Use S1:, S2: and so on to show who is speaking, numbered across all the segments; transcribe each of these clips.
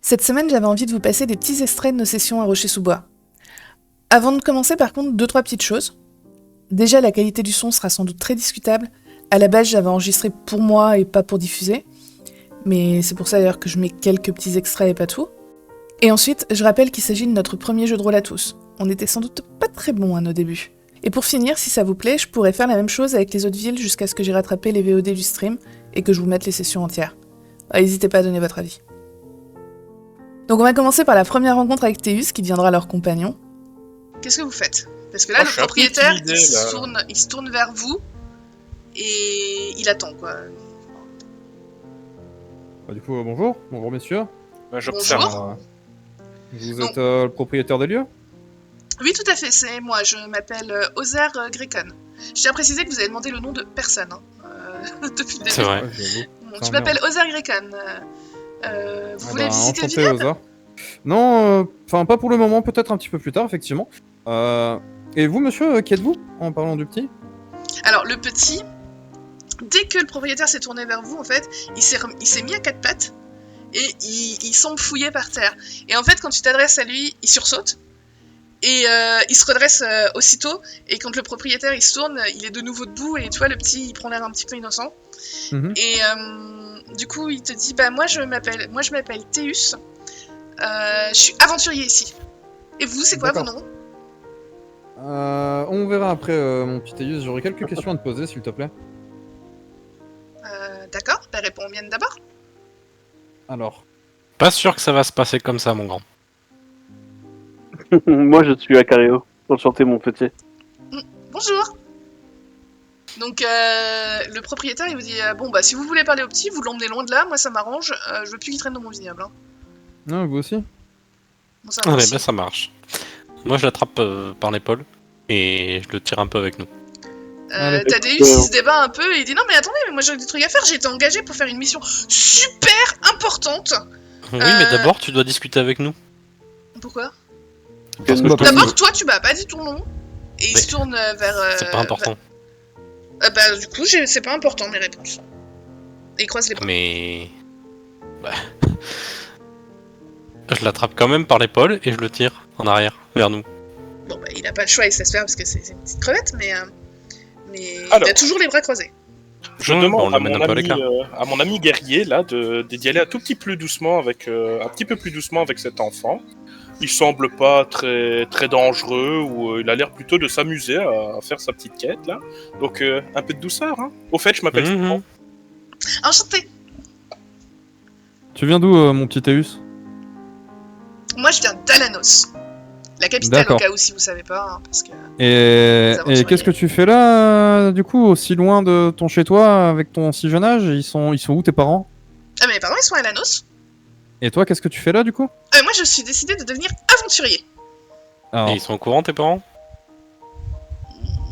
S1: Cette semaine, j'avais envie de vous passer des petits extraits de nos sessions à Rocher-sous-Bois. Avant de commencer, par contre, 2-3 petites choses. Déjà, la qualité du son sera sans doute très discutable. À la base, j'avais enregistré pour moi et pas pour diffuser. Mais c'est pour ça d'ailleurs que je mets quelques petits extraits et pas tout. Et ensuite, je rappelle qu'il s'agit de notre premier jeu de rôle à tous. On était sans doute pas très bons à nos débuts. Et pour finir, si ça vous plaît, je pourrais faire la même chose avec les autres villes jusqu'à ce que j'ai rattrapé les VOD du stream et que je vous mette les sessions entières. N'hésitez pas à donner votre avis. Donc on va commencer par la première rencontre avec Théus qui deviendra leur compagnon.
S2: Qu'est-ce que vous faites? Parce que là, le propriétaire, il se tourne vers vous et il attend, quoi.
S3: Du coup, bonjour messieurs.
S2: Bonjour.
S3: Vous êtes le propriétaire des lieux?
S2: Oui, tout à fait, c'est moi, je m'appelle Ozer Grecon. Je tiens à préciser que vous avez demandé le nom de personne, depuis le début.
S4: C'est vrai.
S2: Bon, tu m'appelles Ozer Grecon. Vous voulez visiter le vignoble?
S3: Non, pas pour le moment, peut-être un petit peu plus tard, effectivement. Et vous, monsieur, qui êtes-vous, en parlant du petit?
S2: Alors, le petit, dès que le propriétaire s'est tourné vers vous, en fait, il s'est mis à quatre pattes et il semble fouiller par terre. Et en fait, quand tu t'adresses à lui, il sursaute et il se redresse aussitôt. Et quand le propriétaire il se tourne, il est de nouveau debout et tu vois, le petit, il prend l'air un petit peu innocent. Mm-hmm. Et du coup, il te dit, bah moi je m'appelle Théus. Je suis aventurier ici. Et vous, c'est quoi vos noms?
S3: On verra après, mon petit Théus. J'aurais quelques questions à te poser, s'il te plaît.
S2: D'accord, bah réponds bien d'abord.
S3: Alors.
S4: Pas sûr que ça va se passer comme ça, mon grand.
S5: Moi, je suis Acario. Enchanté, mon petit.
S2: Bonjour. Donc, le propriétaire, il vous dit bon, bah, si vous voulez parler au petit, vous l'emmenez loin de là, moi ça m'arrange, je veux plus qu'il traîne dans mon vignoble. Hein.
S3: Non, vous aussi?
S2: Bon, ça,
S4: bah ça marche. Moi, je l'attrape par l'épaule et je le tire un peu avec nous.
S2: Thaddeus, il se débat un peu et il dit non, mais attendez, mais moi j'ai des trucs à faire, j'ai été engagé pour faire une mission super importante.
S4: Oui, mais d'abord, tu dois discuter avec nous.
S2: Pourquoi?
S4: Parce que
S2: d'abord, toi, tu m'as pas dit ton nom et il se tourne vers.
S4: C'est pas important.
S2: Bah, du coup, c'est pas important mes réponses. Et il croise les bras.
S4: Mais. Bah. Je l'attrape quand même par l'épaule et je le tire en arrière, vers nous.
S2: Bon, bah, il a pas le choix, il se laisse faire parce que c'est une petite crevette, mais
S6: alors,
S2: il a toujours les bras croisés.
S6: Je demande à mon ami guerrier là d'y aller un tout petit peu plus doucement avec cet enfant. Il semble pas très très dangereux ou il a l'air plutôt de s'amuser à faire sa petite quête là. Donc un peu de douceur. Hein. Au fait, je m'appelle Florent.
S2: Enchanté.
S3: Tu viens d'où, mon petit Théus?
S2: Moi, je viens d'Alanos, la capitale, au cas où si vous savez pas, hein, parce que.
S3: Et qu'est-ce que tu fais là, du coup, aussi loin de ton chez-toi, avec ton si jeune âge? Ils sont où tes parents?
S2: Ah, mais mes parents, ils sont à Alanos.
S3: Et toi, qu'est-ce que tu fais là, du coup?
S2: Moi, je suis décidé de devenir aventurier.
S4: Alors... Et ils sont au courant, tes parents?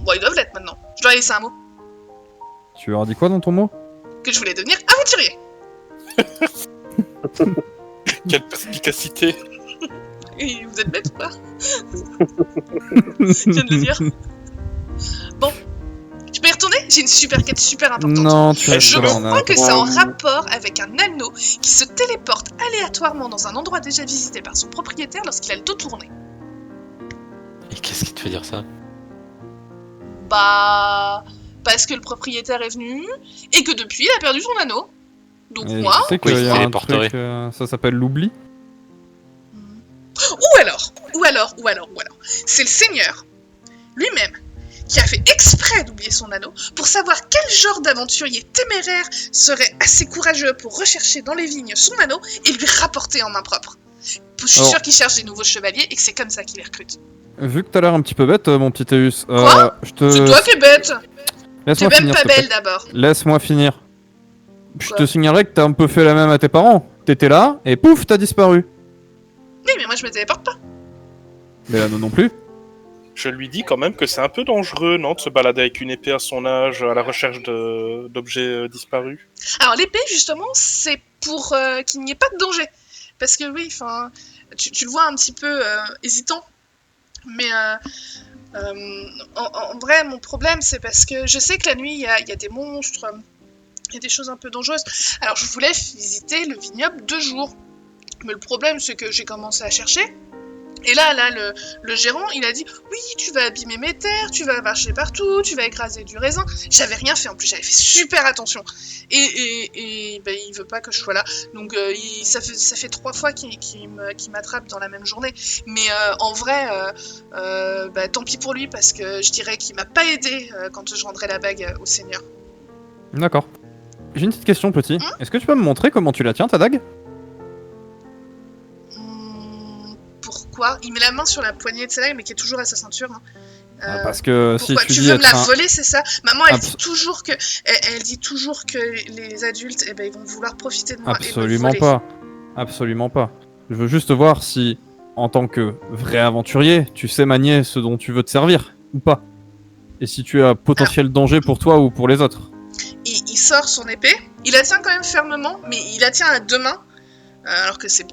S2: Bon, ils doivent l'être maintenant. Je leur ai laissé un mot.
S3: Tu leur as dit quoi dans ton mot? Que
S2: je voulais devenir aventurier.
S6: Quelle perspicacité.
S2: Et vous êtes bête ou pas? Je viens de le dire. Bon, tu peux y retourner? J'ai une super quête super importante.
S3: Non,
S2: je crois que c'est en rapport avec un anneau qui se téléporte aléatoirement dans un endroit déjà visité par son propriétaire lorsqu'il a le dos tourné.
S4: Et qu'est-ce qui te fait dire ça?
S2: Bah... parce que le propriétaire est venu et que depuis il a perdu son anneau. Donc et moi...
S3: Tu sais qu'il y a un truc, ça s'appelle l'oubli.
S2: Ou alors, c'est le Seigneur lui-même qui a fait exprès d'oublier son anneau pour savoir quel genre d'aventurier téméraire serait assez courageux pour rechercher dans les vignes son anneau et lui rapporter en main propre. Je suis sûr qu'il cherche des nouveaux chevaliers et que c'est comme ça qu'il les recrute.
S3: Vu que t'as l'air un petit peu bête, mon petit Théus...
S2: Quoi? C'est toi qui es bête.
S3: T'es
S2: même pas belle d'abord.
S3: Laisse-moi finir. Je te signalerai que t'as un peu fait la même à tes parents. T'étais là, et pouf, t'as disparu.
S2: Oui, mais moi je me téléporte pas.
S3: Mais là, non plus.
S6: Je lui dis quand même que c'est un peu dangereux, non, de se balader avec une épée à son âge, à la recherche d'objets disparus.
S2: Alors l'épée, justement, c'est pour qu'il n'y ait pas de danger. Parce que oui, enfin, tu le vois un petit peu hésitant. Mais en vrai, mon problème, c'est parce que je sais que la nuit, il y a des monstres, il y a des choses un peu dangereuses. Alors je voulais visiter le vignoble 2 jours. Mais le problème, c'est que j'ai commencé à chercher. Et là, le gérant, il a dit « Oui, tu vas abîmer mes terres, tu vas marcher partout, tu vas écraser du raisin. » J'avais rien fait, en plus, j'avais fait super attention. Et ben, il veut pas que je sois là. Donc, ça fait 3 fois qu'il m'attrape dans la même journée. Mais en vrai, bah, tant pis pour lui, parce que je dirais qu'il m'a pas aidé quand je rendrai la bague au seigneur.
S3: D'accord. J'ai une petite question, petit. Est-ce que tu peux me montrer comment tu la tiens, ta dague?
S2: Pourquoi? Il met la main sur la poignée de sa dague, mais qui est toujours à sa ceinture. Hein.
S3: Parce que
S2: pourquoi
S3: si tu
S2: tu
S3: dis
S2: veux me la
S3: être
S2: voler, c'est ça? Maman, elle dit toujours que les adultes, eh ben, ils vont vouloir profiter de moi et me
S3: Absolument
S2: voler.
S3: pas. Absolument pas. Je veux juste voir si, en tant que vrai aventurier, tu sais manier ce dont tu veux te servir, ou pas. Et si tu as potentiel danger pour toi ou pour les autres.
S2: Il sort son épée, il la tient quand même fermement, mais il la tient à 2 mains, alors que c'est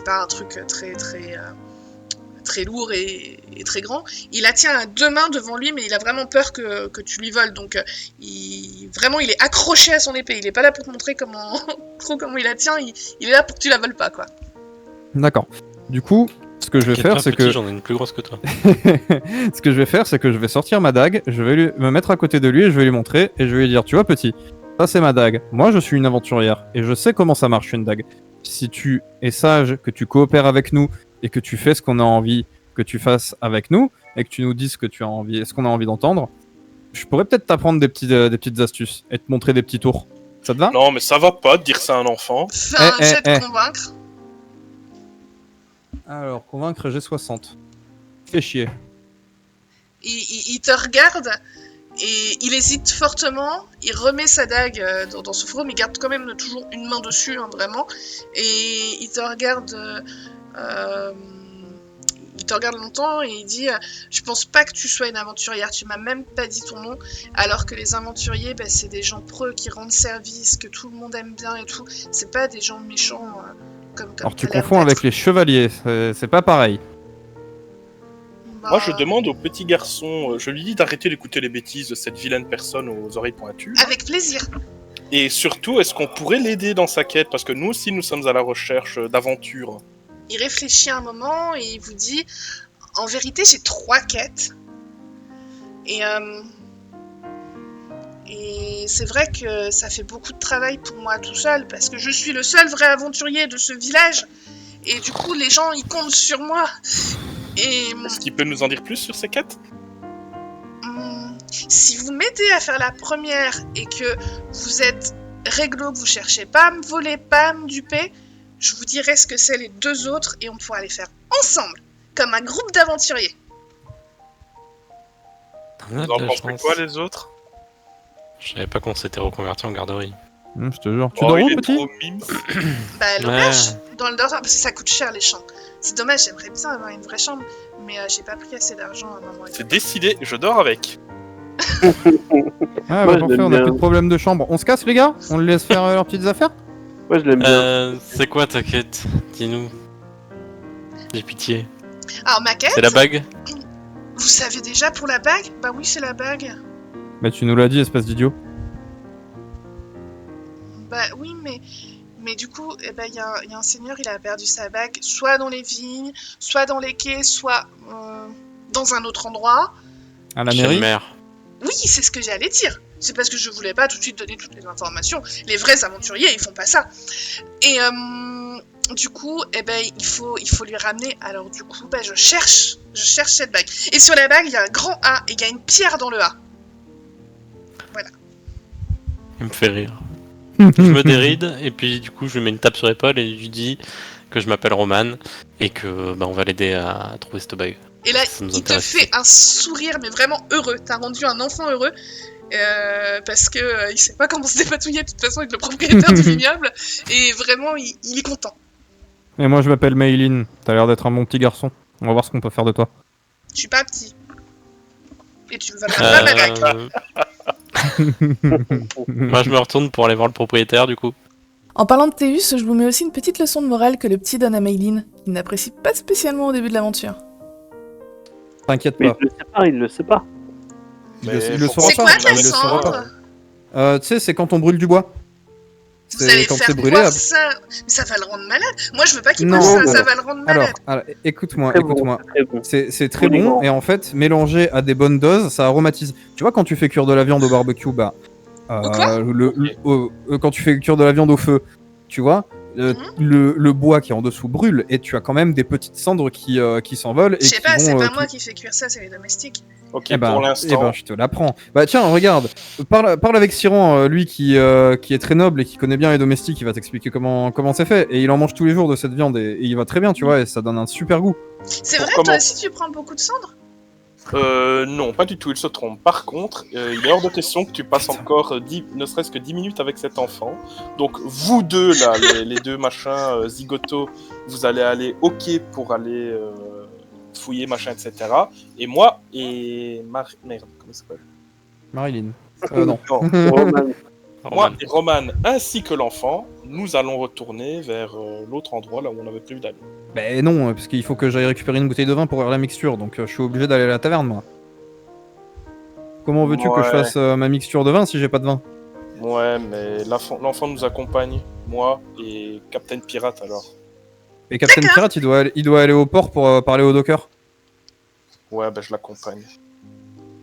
S2: pas un truc très lourd et très grand. Il la tient à 2 mains devant lui, mais il a vraiment peur que tu lui voles, donc il est accroché à son épée, il est pas là pour te montrer comment il la tient, il est là pour que tu la voles pas, quoi.
S3: D'accord. Du coup, ce que je vais faire, c'est que...
S4: J'en ai une plus grosse que toi.
S3: Ce que je vais faire, c'est que je vais sortir ma dague, je vais me mettre à côté de lui et je vais lui montrer, et je vais lui dire, tu vois petit, ça c'est ma dague, moi je suis une aventurière, et je sais comment ça marche une dague. Si tu es sage, que tu coopères avec nous, et que tu fais ce qu'on a envie que tu fasses avec nous, et que tu nous dises ce que tu as envie, ce qu'on a envie d'entendre, je pourrais peut-être t'apprendre des petites astuces, et te montrer des petits tours. Ça te va?
S6: Non, mais ça va pas de dire ça à un enfant.
S2: Fais un jet de convaincre.
S3: Alors, convaincre, j'ai 60. Fais chier.
S2: Il te regarde et il hésite fortement. Il remet sa dague dans son fourreau, mais il garde quand même toujours une main dessus, hein, vraiment. Et il te regarde. Il te regarde longtemps et il dit je pense pas que tu sois une aventurière, tu m'as même pas dit ton nom, alors que les aventuriers, bah, c'est des gens preux qui rendent service, que tout le monde aime bien et tout. C'est pas des gens méchants comme
S3: alors tu confonds avec les chevaliers, c'est pas pareil.
S2: Bah...
S6: Moi je demande au petit garçon, je lui dis d'arrêter d'écouter les bêtises de cette vilaine personne aux oreilles pointues.
S2: Avec plaisir.
S6: Et surtout, est-ce qu'on pourrait l'aider dans sa quête? Parce que nous aussi nous sommes à la recherche d'aventures.
S2: Il réfléchit un moment et il vous dit en vérité j'ai 3 quêtes. Et c'est vrai que ça fait beaucoup de travail pour moi tout seul, parce que je suis le seul vrai aventurier de ce village. Et du coup, les gens, ils comptent sur moi. Et...
S6: Est-ce qu'il peut nous en dire plus sur ces quêtes?
S2: Si vous m'aidez à faire la première et que vous êtes réglo, que vous cherchez pas à me voler, pas à me duper, je vous dirai ce que c'est les 2 autres et on pourra les faire ensemble, comme un groupe d'aventuriers.
S6: Vous en pensez quoi, les autres?
S4: Je savais pas qu'on s'était reconverti en garderie.
S3: Je te jure. Tu dors où, petit?
S2: Bah, l'auberge, dans le dortoir, parce que ça coûte cher les champs. C'est dommage, j'aimerais bien avoir une vraie chambre, mais j'ai pas pris assez d'argent à un moment.
S6: C'est décidé, je dors avec.
S3: Ah, bah, on a plus de problème de chambre. On se casse, les gars? On les laisse faire leurs petites affaires?
S5: Ouais, je l'aime bien.
S4: C'est quoi ta quête? Dis-nous. J'ai pitié.
S2: Alors, ma quête...
S4: C'est la bague?
S2: Vous savez déjà pour la bague? Bah oui, c'est la bague.
S3: Mais tu nous l'as dit, espèce d'idiot.
S2: Bah oui, mais du coup, eh ben, y a un seigneur, il a perdu sa bague, soit dans les vignes, soit dans les quais, soit dans un autre endroit.
S3: À la mairie?
S2: Oui, c'est ce que j'allais dire. C'est parce que je voulais pas tout de suite donner toutes les informations. Les vrais aventuriers, ils font pas ça. Et du coup, eh ben, il faut lui ramener. Alors du coup, bah, je cherche cette bague. Et sur la bague, il y a un grand A et il y a une pierre dans le A. Voilà.
S4: Il me fait rire. Je me déride et puis du coup, je lui mets une tape sur l'épaule et je lui dis que je m'appelle Roman et que bah, on va l'aider à trouver cette bague.
S2: Et là, il te fait un sourire, mais vraiment heureux. T'as rendu un enfant heureux. Parce que il sait pas comment se dépatouiller de toute façon avec le propriétaire du vignoble. Et vraiment, il est content.
S3: Et moi, je m'appelle Maylin. T'as l'air d'être un bon petit garçon. On va voir ce qu'on peut faire de toi.
S2: Je suis pas petit. Et tu me vas pas ma bague.
S4: Moi, je me retourne pour aller voir le propriétaire, du coup.
S1: En parlant de Théus, je vous mets aussi une petite leçon de morale que le petit donne à Maylin, qu'il n'apprécie pas spécialement au début de l'aventure.
S3: T'inquiète
S5: Mais
S3: pas.
S5: il le sait pas.
S3: Il le saura
S2: c'est
S3: pas.
S2: quoi de la
S3: Il le saura
S2: cendre?
S3: pas. Tu sais, c'est quand on brûle du bois.
S2: Vous allez
S3: quand
S2: faire
S3: c'est brûlé.
S2: boire ça, mais ça va le rendre malade. Moi, je veux pas qu'il
S3: Non,
S2: boive ça,
S3: alors-
S2: ça va le rendre malade.
S3: Alors, écoute-moi,
S5: Très
S3: écoute-moi.
S5: bon, très bon.
S3: C'est très
S5: Oui,
S3: bon
S5: bon.
S3: et en fait, mélangé à des bonnes doses, ça aromatise. Tu vois, quand tu fais cuire de la viande au barbecue, bah,
S2: Au quoi
S3: quand tu fais cuire de la viande au feu, tu vois, le bois qui est en dessous brûle et tu as quand même des petites cendres qui s'envolent et
S2: Je sais
S3: qui
S2: pas, c'est
S3: vont.
S2: pas moi qui fais cuire ça, c'est les domestiques.
S6: Ok,
S3: Eh ben,
S6: pour l'instant.
S3: je te l'apprends. Bah tiens, regarde, parle avec Siran, lui qui est très noble et qui connaît bien les domestiques, il va t'expliquer comment c'est fait. Et il en mange tous les jours de cette viande et il va très bien, tu vois, et ça donne un super goût.
S2: C'est
S6: Pour
S2: vrai, toi
S6: commencer.
S2: aussi, tu prends beaucoup de cendres?
S6: Non, pas du tout, il se trompe. Par contre, il est hors de question que tu passes encore ne serait-ce que 10 minutes avec cet enfant. Donc, vous deux, là, les deux machins zigotos, vous allez aller au quai pour aller fouiller, machin, etc. Et moi et merde, comment ça s'appelle?
S3: Marilyn. Non.
S5: Roman.
S6: Moi et Roman, ainsi que l'enfant, nous allons retourner vers l'autre endroit là où on avait prévu d'aller.
S3: Ben non, parce qu'il faut que j'aille récupérer une bouteille de vin pour faire la mixture, donc je suis obligé d'aller à la taverne, moi. Comment veux-tu que je
S6: Ouais.
S3: fasse ma mixture de vin si j'ai pas de vin?
S6: Ouais, mais l'enfant nous accompagne, moi et Captain Pirate alors.
S3: Et Captain Pirate, il doit aller au port pour parler au docker.
S6: Ouais, bah je l'accompagne.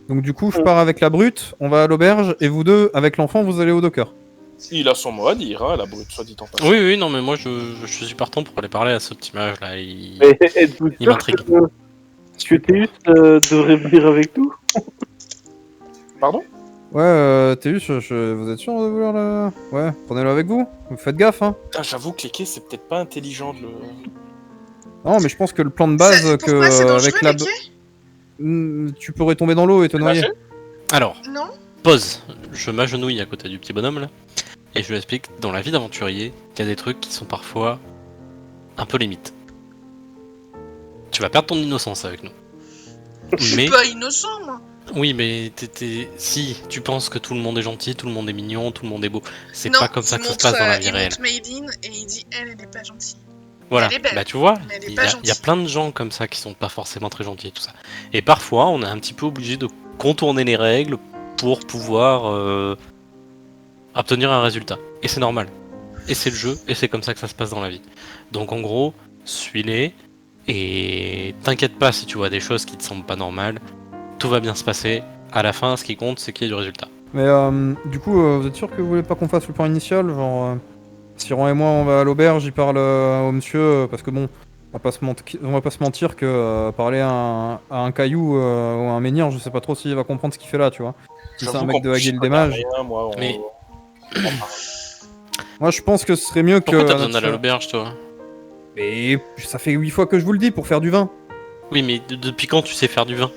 S3: Donc du coup, je pars avec la brute, on va à l'auberge, et vous deux, avec l'enfant, vous allez au docker.
S6: Il a son mot à dire, hein, la brute, soit dit en passant.
S4: Oui, non, mais moi je suis partant pour aller parler à ce petit mage là.
S5: Mais êtes-vous
S4: Il
S5: sûr
S4: m'intrigue.
S5: que Théus devrait venir avec nous?
S6: Pardon?
S3: Ouais, Théus, vous êtes sûr de vouloir le... Ouais, prenez-le avec vous, faites gaffe, hein.
S6: Putain, j'avoue que les quais, c'est peut-être pas intelligent de le...
S3: Non, mais je pense que le plan de base,
S2: Pourquoi c'est dangereux,
S3: avec la...
S2: les quais?
S3: Tu pourrais tomber dans l'eau et te noyer.
S6: nager
S4: Alors,
S2: Non?
S4: pause. Je m'agenouille à côté du petit bonhomme là. Et je lui explique, dans la vie d'aventurier, qu'il y a des trucs qui sont parfois un peu limites. Tu vas perdre ton innocence avec nous.
S2: Je suis
S4: Mais,
S2: pas innocent, moi.
S4: oui, mais si tu penses que tout le monde est gentil, tout le monde est mignon, tout le monde est beau, c'est
S2: Non,
S4: pas comme ça
S2: il
S4: que ça se
S2: montre,
S4: passe dans la vie
S2: il
S4: réelle.
S2: montre Maylin et il dit elle est pas gentille.
S4: Voilà,
S2: Elle est belle,
S4: bah tu vois,
S2: mais elle est
S4: il
S2: pas
S4: y a
S2: gentille.
S4: plein de gens comme ça qui sont pas forcément très gentils et tout ça. Et parfois, on est un petit peu obligé de contourner les règles pour pouvoir obtenir un résultat. Et c'est normal. Et c'est le jeu, et c'est comme ça que ça se passe dans la vie. Donc en gros, suis-les, et t'inquiète pas si tu vois des choses qui te semblent pas normales, tout va bien se passer. À la fin, ce qui compte, c'est qu'il y ait du résultat.
S3: Mais du coup, vous êtes sûr que vous voulez pas qu'on fasse le plan initial? Genre, Siron et moi, on va à l'auberge, il parle au monsieur, parce que bon, on va pas se mentir que parler à un caillou ou à un menhir, je sais pas trop s'il va comprendre ce qu'il fait là, tu vois. Si c'est un
S6: J'avoue
S3: mec
S6: qu'en
S3: de
S6: plus,
S3: Hagil
S6: je
S3: des
S6: connais
S3: Mages.
S6: rien, moi,
S4: Mais-
S3: Moi, je pense que ce serait mieux
S4: Pourquoi
S3: que...
S4: t'as besoin d'aller à l'auberge, toi?
S3: Mais ça fait 8 fois que je vous le dis pour faire du vin.
S4: Oui, mais depuis quand tu sais faire du vin?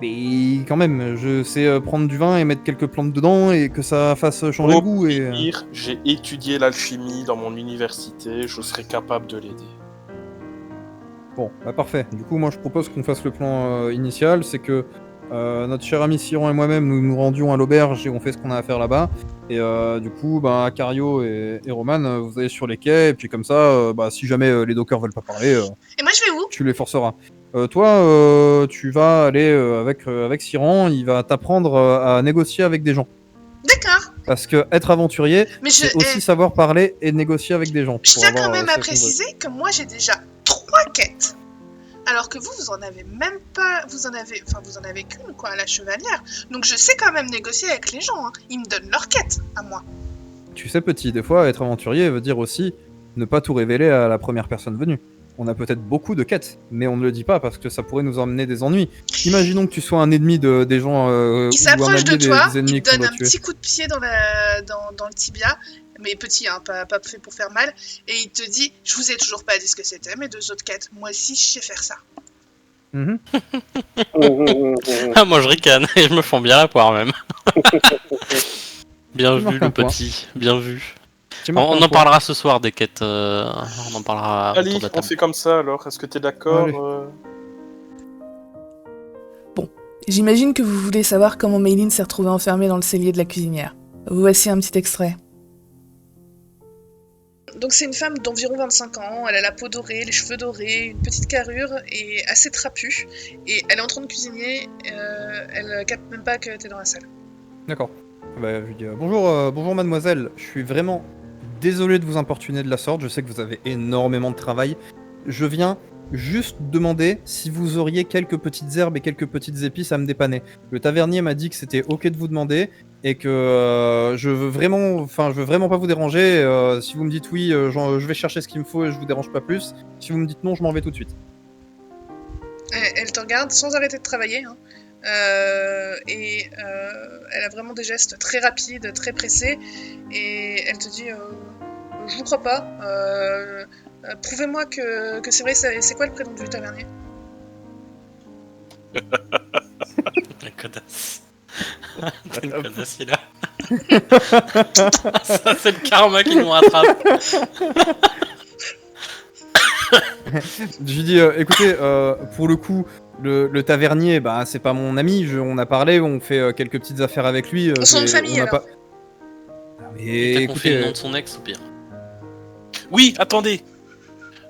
S3: Mais quand même, je sais prendre du vin et mettre quelques plantes dedans et que ça fasse changer le
S6: Au
S3: goût et...
S6: pire, j'ai étudié l'alchimie dans mon université, je serais capable de l'aider.
S3: Bon, bah parfait. Du coup, moi je propose qu'on fasse le plan initial, c'est que notre cher ami Siron et moi-même, nous nous rendions à l'auberge et on fait ce qu'on a à faire là-bas. Et du coup, bah, Cario et Roman, vous allez sur les quais, et puis comme ça, bah, si jamais les dockers veulent pas parler,
S2: Et moi, je vais où?
S3: tu les forceras. Toi, tu vas aller avec Siron, il va t'apprendre à négocier avec des gens.
S2: D'accord.
S3: Parce que être aventurier,
S2: Mais
S3: c'est aussi savoir parler et négocier avec des gens.
S2: je
S3: pour
S2: tiens
S3: avoir,
S2: quand même
S3: ce
S2: à
S3: qu'on veut.
S2: préciser que moi, j'ai déjà 3 quêtes. Alors que vous en avez même pas... Vous en avez qu'une, quoi, à la chevalière. Donc je sais quand même négocier avec les gens, hein. Ils me donnent leur quête, à moi.
S3: Tu sais, petit, des fois, être aventurier veut dire aussi ne pas tout révéler à la première personne venue. On a peut-être beaucoup de quêtes, mais on ne le dit pas parce que ça pourrait nous emmener des ennuis. Imaginons que tu sois un ennemi des gens
S2: Il
S3: ou un
S2: s'approche de
S3: allié
S2: toi,
S3: des
S2: il
S3: ennemis
S2: te
S3: qu'on
S2: donne
S3: doit
S2: un
S3: tuer.
S2: petit coup de pied dans le tibia, mais petit, hein, pas fait pour faire mal, et il te dit « Je vous ai toujours pas dit ce que c'était, mes 2 autres quêtes. Moi aussi, je sais faire ça.
S3: Mhm.
S4: Ah, moi je ricane, et je me fends bien la poire même. Bien
S3: Tu
S4: vu,
S3: marques
S4: le
S3: un point.
S4: petit, bien vu.
S3: Tu marques
S4: On
S3: un
S4: en
S3: point.
S4: parlera ce soir des quêtes, on en parlera
S6: Allez,
S4: autour de la
S6: on
S4: table.
S6: fait comme ça alors, est-ce que t'es d'accord
S3: Allez.
S1: J'imagine que vous voulez savoir comment Maylin s'est retrouvée enfermée dans le cellier de la cuisinière. Voici un petit extrait.
S2: Donc c'est une femme d'environ 25 ans, elle a la peau dorée, les cheveux dorés, une petite carrure et assez trapue. Et elle est en train de cuisiner, elle capte même pas que t'es dans la salle.
S3: D'accord. Bah, je lui dis bonjour, bonjour mademoiselle, je suis vraiment désolé de vous importuner de la sorte, je sais que vous avez énormément de travail. Je viens juste demander si vous auriez quelques petites herbes et quelques petites épices à me dépanner. Le tavernier m'a dit que c'était ok de vous demander et que je veux vraiment pas vous déranger. Si vous me dites oui, je vais chercher ce qu'il me faut et je vous dérange pas plus. Si vous me dites non, je m'en vais tout de suite.
S2: Elle te regarde sans arrêter de travailler, hein. Elle a vraiment des gestes très rapides, très pressés, et elle te dit je vous crois pas. Prouvez-moi que c'est vrai. C'est quoi le prénom du tavernier?
S4: La connasse. T'es une connasse, il a. Ça, c'est le karma qui nous rattrape.
S3: Je lui dis écoutez, pour le coup, le tavernier, bah c'est pas mon ami. On a parlé, on fait quelques petites affaires avec lui.
S2: Son nom de famille,
S3: on a
S2: alors.
S3: pas...
S4: Et
S3: Mais
S4: t'as confié le nom
S3: écoutez,
S4: de son ex, au pire.
S6: Oui, attendez.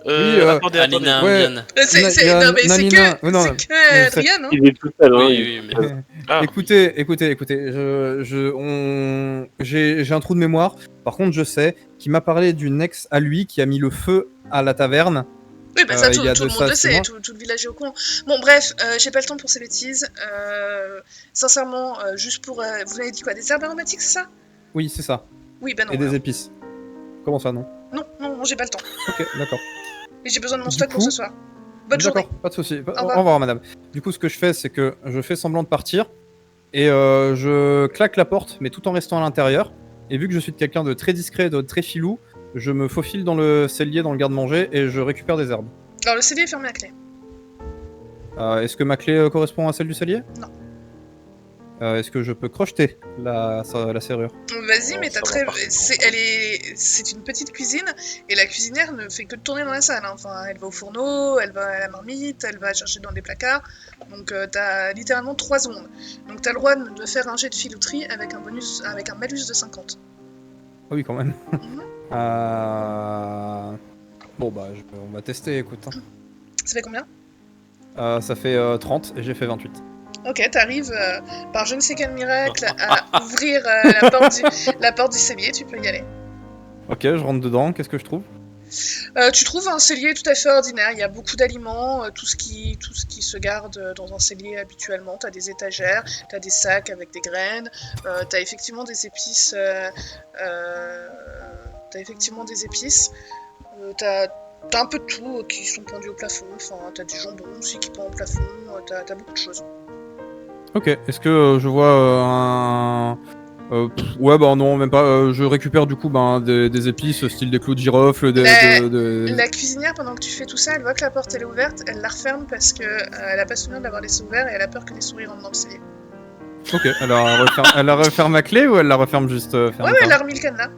S6: Attendez.
S4: Alina
S3: ouais.
S4: Indian.
S2: C'est
S3: Non,
S2: que
S3: Nina, non,
S2: c'est que
S3: c'est-
S2: Rian, hein.
S5: Il est tout seul, hein.
S4: Oui, mais...
S6: Ah.
S3: Écoutez, j'ai un trou de mémoire. Par contre, je sais qu'il m'a parlé d'une ex à lui qui a mis le feu à la taverne.
S2: Oui, bah ça, tout
S3: il y a
S2: le
S3: de
S2: monde
S3: ça
S2: le
S3: 6
S2: sait,
S3: mois.
S2: tout le village est au courant. Bon, bref, j'ai pas le temps pour ces bêtises. Sincèrement, juste pour... vous m'avez dit quoi? Des herbes aromatiques, c'est ça?
S3: Oui, c'est ça.
S2: Oui, bah non.
S3: Et des
S2: alors.
S3: épices. Comment ça, non?
S2: Non, j'ai pas le temps.
S3: Ok, d'accord.
S2: Et j'ai besoin de mon
S3: Du
S2: stock pour
S3: coup-
S2: ce soir. Bonne journée.
S3: D'accord, pas de souci. Au
S2: revoir.
S3: revoir, madame. Du coup, ce que je fais, c'est que je fais semblant de partir et je claque la porte, mais tout en restant à l'intérieur. Et vu que je suis quelqu'un de très discret, de très filou, je me faufile dans le cellier, dans le garde-manger, et je récupère des herbes.
S2: Alors, le CD est fermé à clé.
S3: Est-ce que ma clé correspond à celle du cellier?
S2: Non.
S3: Est-ce que je peux crocheter la serrure?
S2: Vas-y,
S6: Non,
S2: mais t'as
S6: ça
S2: très...
S6: va pas.
S2: C'est une petite cuisine, et la cuisinière ne fait que de tourner dans la salle, hein. Enfin, elle va au fourneau, elle va à la marmite, elle va chercher dans des placards. Donc t'as littéralement 3 secondes. Donc t'as le droit de faire un jet de filouterie avec un malus de 50.
S3: Ah oui, quand même.
S2: Mhm.
S3: Bon, bah, on va tester, écoute.
S2: Ça fait combien?
S3: Ça fait 30 et j'ai fait 28.
S2: Ok, t'arrives par je ne sais quel miracle à ouvrir la porte du cellier, tu peux y aller.
S3: Ok, je rentre dedans, qu'est-ce que je trouve?
S2: Tu trouves un cellier tout à fait ordinaire, il y a beaucoup d'aliments, tout ce qui se garde dans un cellier habituellement. T'as des étagères, t'as des sacs avec des graines, t'as effectivement des épices, t'as un peu de tout qui sont pendus au plafond, enfin t'as du jambon aussi qui pend au plafond, t'as beaucoup de choses.
S3: Ok, est-ce que je vois un... ouais, bah non, même pas. Je récupère du coup des épices, style des clous de girofle,
S2: La cuisinière, pendant que tu fais tout ça, elle voit que la porte elle est ouverte, elle la referme parce que elle a pas souvenir d'avoir laissé ouvert et elle a peur que les souris rentrent dans le cellier.
S3: Ok, elle la referme à clé ou elle la referme juste
S2: Ouais,
S3: ferme
S2: elle a remis le cadenas.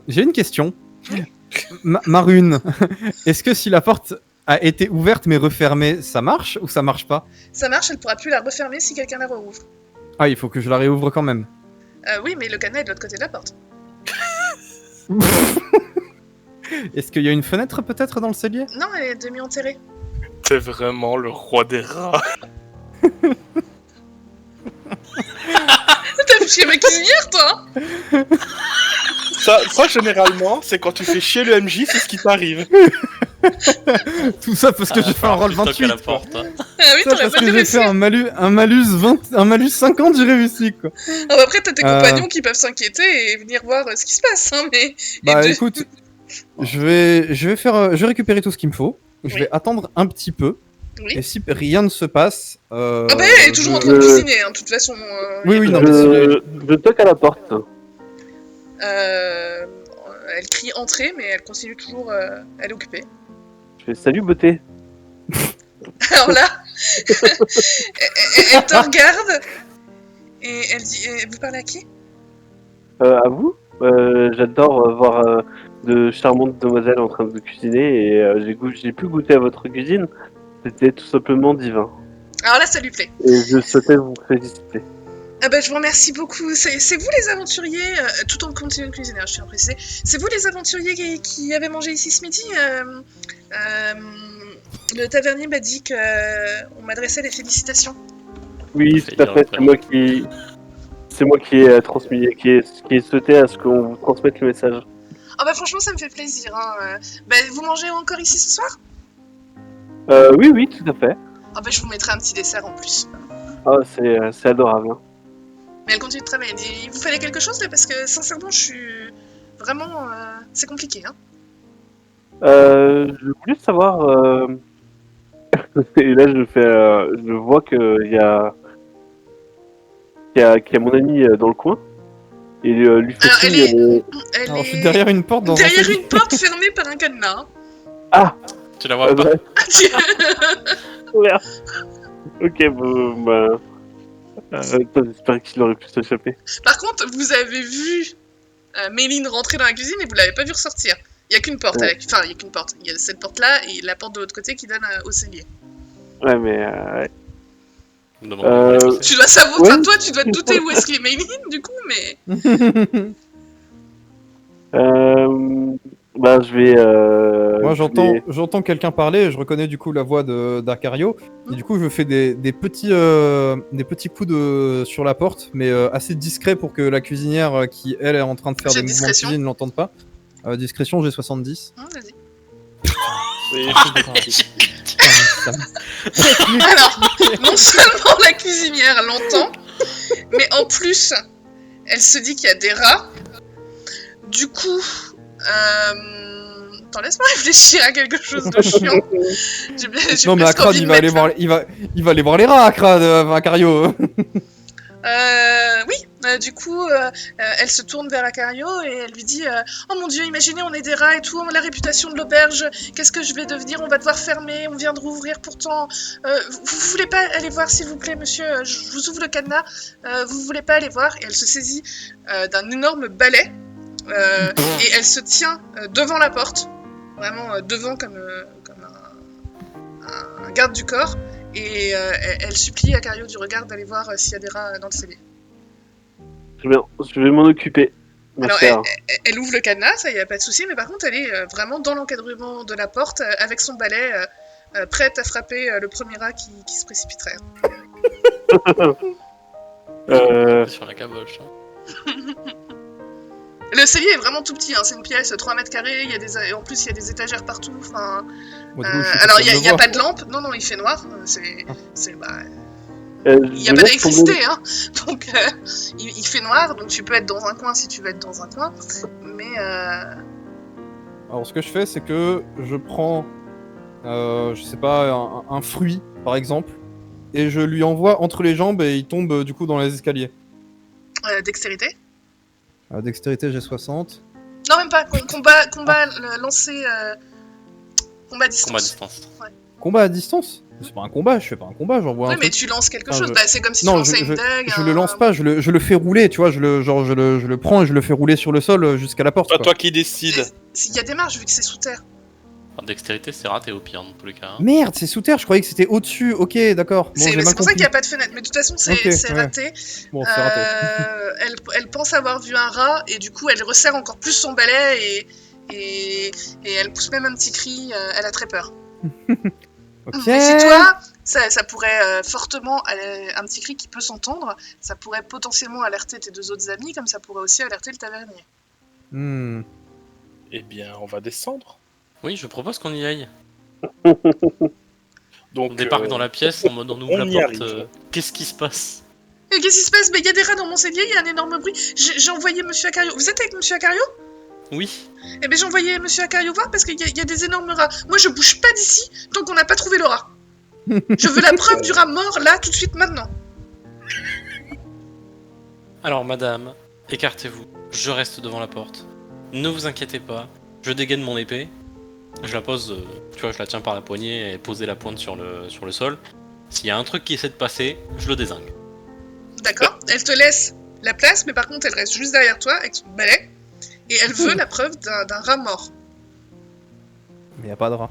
S3: J'ai une question. Marune, est-ce que si la porte a été ouverte mais refermée, ça marche ou ça marche pas?
S2: Ça marche, elle pourra plus la refermer si quelqu'un la rouvre.
S3: Ah, il faut que je la réouvre quand même.
S2: Oui, mais le cadenas est de l'autre côté de la porte.
S3: Est-ce qu'il y a une fenêtre peut-être dans le cellier?
S2: Non, elle est demi-enterrée.
S6: T'es vraiment le roi des rats.
S2: T'as fait chier ma cuisinière, toi?
S6: Ça, généralement, c'est quand tu fais chier le MJ, c'est ce qui t'arrive.
S3: Tout ça parce que j'ai fait un roll
S4: Tu toques
S3: 28.
S4: à la
S3: quoi.
S4: porte. Hein.
S2: Ah oui,
S3: Ça
S2: t'aurais
S3: parce
S2: pas
S3: que
S2: dû
S3: j'ai fait
S2: réussir.
S3: un malus 50, j'ai réussi quoi.
S2: Ah bah après, t'as tes compagnons qui peuvent s'inquiéter et venir voir ce qui se passe, hein, mais...
S3: Bah
S2: Et
S3: écoute, je vais récupérer tout ce qu'il me faut. Je
S2: Oui.
S3: vais attendre un petit peu.
S2: Oui.
S3: Et si rien ne se passe,
S2: Ah bah elle est toujours en train de cuisiner, hein, de toute façon.
S3: Oui, oui, non, mais
S5: Je toque à la porte.
S2: Elle crie entrée, mais elle continue toujours... elle est occupée.
S5: Je fais salut beauté.
S2: Alors là, elle te regarde et elle dit vous parlez à qui?
S5: À vous. J'adore voir de charmantes demoiselles en train de cuisiner et j'ai pu goûter à votre cuisine. C'était tout simplement divin.
S2: Alors là, ça lui plaît.
S5: Et je souhaitais vous féliciter.
S2: Ah bah je vous remercie beaucoup. C'est vous les aventuriers, tout en continuant de cuisiner, je suis précisé. C'est vous les aventuriers qui avaient mangé ici ce midi le tavernier m'a dit qu'on m'adressait des félicitations.
S5: Oui, tout à fait. c'est moi qui ai transmis, qui ai souhaité à ce qu'on vous transmette le message.
S2: Ah bah franchement, ça me fait plaisir. Hein. Vous mangez encore ici ce soir?
S5: Oui, tout à fait.
S2: Ah bah je vous mettrai un petit dessert en plus.
S5: Ah, c'est adorable. Hein.
S2: Mais elle continue de travailler. Elle dit, vous fallait quelque chose là? Parce que sincèrement, je suis... Vraiment, c'est compliqué. Hein.
S5: Je voulais savoir... Et là, je vois qu'il y a mon ami dans le coin. Et lui fait
S2: Alors,
S5: signe...
S2: elle
S3: Alors, je suis
S2: est
S3: derrière une porte dans un
S2: derrière
S3: cellier.
S2: une porte fermée par un cadenas.
S5: Ah
S4: Tu la vois pas?
S5: Merde. Ok, bon, bah... j'espère qu'il aurait pu s'échapper.
S2: Par contre, vous avez vu Méline rentrer dans la cuisine et vous l'avez pas vu ressortir. Il y a qu'une porte.
S5: Ouais.
S2: Enfin, il y a qu'une porte. Il y a cette porte-là et la porte de l'autre côté qui donne au cellier.
S5: Ouais, mais...
S4: Vous me demandez où elle est passée.
S2: Tu dois savoir...
S5: Ouais.
S2: Enfin, toi, tu dois te douter où est-ce qu'il est Méline, du coup, mais...
S5: Bah, je vais...
S3: Moi,
S5: je vais-
S3: j'entends quelqu'un parler, et je reconnais du coup la voix d'Acario, et du coup, je fais des petits coups sur la porte, mais assez discrets pour que la cuisinière qui, elle, est en train de faire
S2: J'ai
S3: des mouvements de
S2: discrétion.
S3: cuisine ne l'entende pas. Discrétion, j'ai 70.
S2: Vas-y.
S6: C'est-
S2: Alors, non seulement la cuisinière l'entend, mais en plus, elle se dit qu'il y a des rats. Du coup, attends, laisse-moi réfléchir à quelque chose de chiant. J'ai
S3: Non, mais
S2: presque
S3: Akrad,
S2: envie de
S3: il va aller voir les rats, Akrad, Acario.
S2: Oui, du coup, elle se tourne vers Acario et elle lui dit oh mon dieu, imaginez, on est des rats et tout, on a la réputation de l'auberge, qu'est-ce que je vais devenir? On va devoir fermer, on vient de rouvrir pourtant. Vous voulez pas aller voir, s'il vous plaît, monsieur? Je vous ouvre le cadenas, vous voulez pas aller voir? Et elle se saisit d'un énorme balai et elle se tient devant la porte, vraiment devant comme un garde du corps. Et elle supplie Acario du regard d'aller voir s'il y a des rats dans le cellier.
S5: Très bien, je vais m'en occuper.
S2: Alors,
S5: Merci.
S2: elle ouvre le cadenas, ça y a pas de souci, mais par contre, elle est vraiment dans l'encadrement de la porte, avec son balai, prête à frapper le premier rat qui se précipiterait.
S4: Sur la caboche. Hein.
S2: Le cellier est vraiment tout petit, hein, c'est une pièce 3 mètres carrés, en plus il y a des étagères partout. Enfin,
S3: Bon, du coup, je suis
S2: alors
S3: capable
S2: il
S3: de
S2: n'y a
S3: voir.
S2: pas de lampe, non, il fait noir, il n'y
S5: Je
S2: a pas
S5: laisse tomber-
S2: d'électricité, hein, donc il fait noir, donc tu peux être dans un coin si tu veux être dans un coin, mais
S3: Alors, ce que je fais, c'est que je prends, je sais pas, un fruit, par exemple, et je lui envoie entre les jambes et il tombe du coup dans les escaliers.
S2: dextérité.
S3: Dextérité, j'ai 60.
S2: Non, même pas, combat lancé, combat à distance.
S4: Combat à distance.
S3: Combat à distance? C'est pas un combat, je fais pas un combat, j'envoie
S2: Oui,
S3: un
S2: mais
S3: truc.
S2: tu lances quelque
S3: Ah,
S2: chose,
S3: je-
S2: bah, c'est comme si
S3: Non,
S2: tu lançais une dague.
S3: je le lance pas, je le fais rouler, tu vois, je le prends et je le fais rouler sur le sol jusqu'à la porte.
S6: Pas
S3: quoi.
S6: toi qui décide.
S2: Il y a des marges vu que c'est sous terre.
S4: En dextérité, c'est raté au pire, dans tous les cas. Hein.
S3: Merde, c'est sous terre, je croyais que c'était au-dessus. Ok, d'accord. Bon,
S2: C'est
S3: j'ai mal
S2: pour ça qu'il
S3: compris.
S2: n'y a pas de fenêtre, mais de toute façon, c'est
S3: Ok,
S2: c'est
S3: ouais.
S2: raté.
S3: Bon, c'est raté.
S2: Elle pense avoir vu un rat, et du coup, elle resserre encore plus son balai, et elle pousse même un petit cri, elle a très peur.
S3: Ok.
S2: Méfie-toi, ça pourrait fortement, un petit cri qui peut s'entendre, ça pourrait potentiellement alerter tes 2 autres amis, comme ça pourrait aussi alerter le tavernier.
S3: Hmm.
S6: Eh bien, on va descendre.
S4: Oui, je propose qu'on y aille.
S6: Donc,
S4: On débarque dans la pièce en mode on ouvre
S6: on
S4: la
S6: y
S4: porte.
S6: arrive.
S4: Qu'est-ce qui se passe?
S2: Et qu'est-ce qui se passe? Mais il y a des rats dans mon cellier, il y a un énorme bruit. J'ai envoyé Monsieur Acario. Vous êtes avec Monsieur Acario?
S4: Oui.
S2: Eh ben j'ai envoyé Monsieur Acario voir parce qu'il y a des énormes rats. Moi je bouge pas d'ici tant qu'on n'a pas trouvé le rat. Je veux la preuve du rat mort là, tout de suite, maintenant.
S4: Alors, madame, écartez-vous. Je reste devant la porte. Ne vous inquiétez pas. Je dégaine mon épée. Je la pose, tu vois, je la tiens par la poignée et poser la pointe sur le sol. S'il y a un truc qui essaie de passer, je le dézingue.
S2: D'accord? Elle te laisse la place, mais par contre elle reste juste derrière toi avec son balai. Et elle veut la preuve d'un rat mort.
S3: Mais y a pas de rat.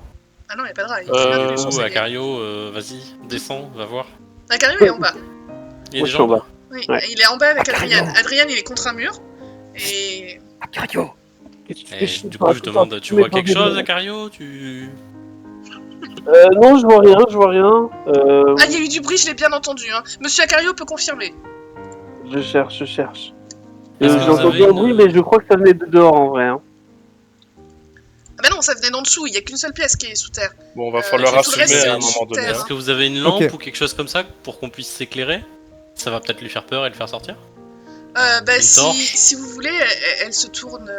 S2: Ah non, il n'y a pas de rat. Il est bien venu son
S4: Ou
S2: cellier.
S4: Acario, vas-y, descends, va voir.
S2: Acario est en bas.
S4: Il y a
S5: Moi,
S4: des
S5: je suis en
S4: gens.
S5: bas.
S2: Oui,
S5: Ouais.
S2: il est en bas avec
S3: Acario.
S2: Adrien. Adrien, il est contre un mur. Et
S5: Acario, qu'est-ce que tu
S4: Et
S5: fais?
S4: du coup, je demande, tu vois quelque chose, Acario? Tu...
S5: Non, je vois rien, je vois rien.
S2: ah, il y a eu du bruit, je l'ai bien entendu. Hein. Monsieur Acario peut confirmer.
S5: Je cherche.
S4: Est-ce que
S5: J'ai
S4: vous
S5: entendu
S4: avez
S5: un
S4: une-
S5: bruit, mais je crois que ça venait de dehors en vrai. Hein.
S2: Ah bah non, ça venait d'en dessous, il y a qu'une seule pièce qui est sous terre.
S6: Bon, va falloir
S2: tout le reste,
S6: assumer
S2: c'est
S6: à un
S2: sous
S6: moment donné.
S2: terre.
S4: Est-ce que vous avez une lampe
S3: Ok.
S4: ou quelque chose comme ça pour qu'on puisse s'éclairer? Ça va peut-être lui faire peur et le faire sortir.
S2: Bah,
S4: Une torche.
S2: si vous voulez, elle se tourne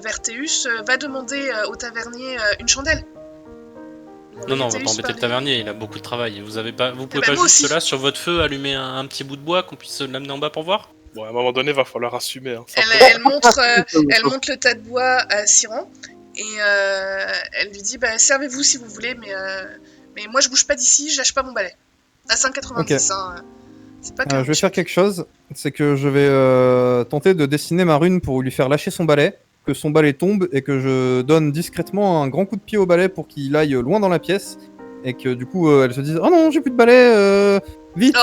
S2: vers Théus, va demander au tavernier une chandelle.
S4: Non, on va
S2: Théus
S4: pas embêter le
S2: parlait-
S4: tavernier, il a beaucoup de travail. Vous pouvez
S2: bah,
S4: pas
S2: moi
S4: juste
S2: aussi.
S4: là sur votre feu allumer un petit bout de bois qu'on puisse l'amener en bas pour voir?
S6: Bon, à un moment donné, va falloir assumer. Hein.
S2: Elle montre le tas de bois à Siran et elle lui dit bah, servez-vous si vous voulez, mais moi je bouge pas d'ici, je lâche pas mon balai. À 5,90, hein. C'est pas
S3: Je vais faire quelque chose, c'est que je vais tenter de dessiner ma rune pour lui faire lâcher son balai, que son balai tombe et que je donne discrètement un grand coup de pied au balai pour qu'il aille loin dans la pièce et que du coup elle se dise oh non j'ai plus de balai, vite.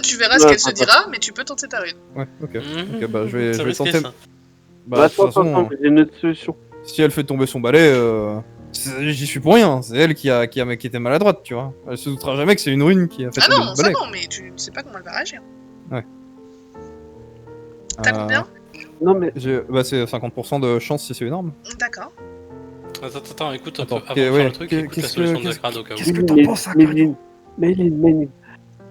S2: Tu verras ce qu'elle se dira, mais tu peux tenter ta rune.
S3: Ouais, ok.
S4: Mhm.
S3: Ok, bah, je vais
S4: C'est risqué,
S3: tenter.
S4: ça.
S3: Bah, de toute façon,
S5: attends, j'ai une autre solution.
S3: si elle fait tomber son balai, j'y suis pour rien. C'est elle qui était maladroite, tu vois. Elle se doutera jamais que c'est une rune qui a fait
S2: Ah
S3: tomber
S2: non,
S3: le
S2: ça
S3: balai.
S2: non, mais tu ne sais pas comment elle va réagir.
S3: Ouais.
S2: T'as combien?
S5: Non, mais
S3: Bah, c'est 50% de chance si c'est énorme.
S2: D'accord.
S4: Attends, écoute,
S3: Attends,
S4: avant
S3: ok,
S4: de faire
S3: ouais,
S4: le truc, écoute la
S3: qu'est-ce
S4: solution
S3: que-
S4: de Zakrad au cas où.
S3: qu'est-ce que t'en penses, ça,
S5: Méline,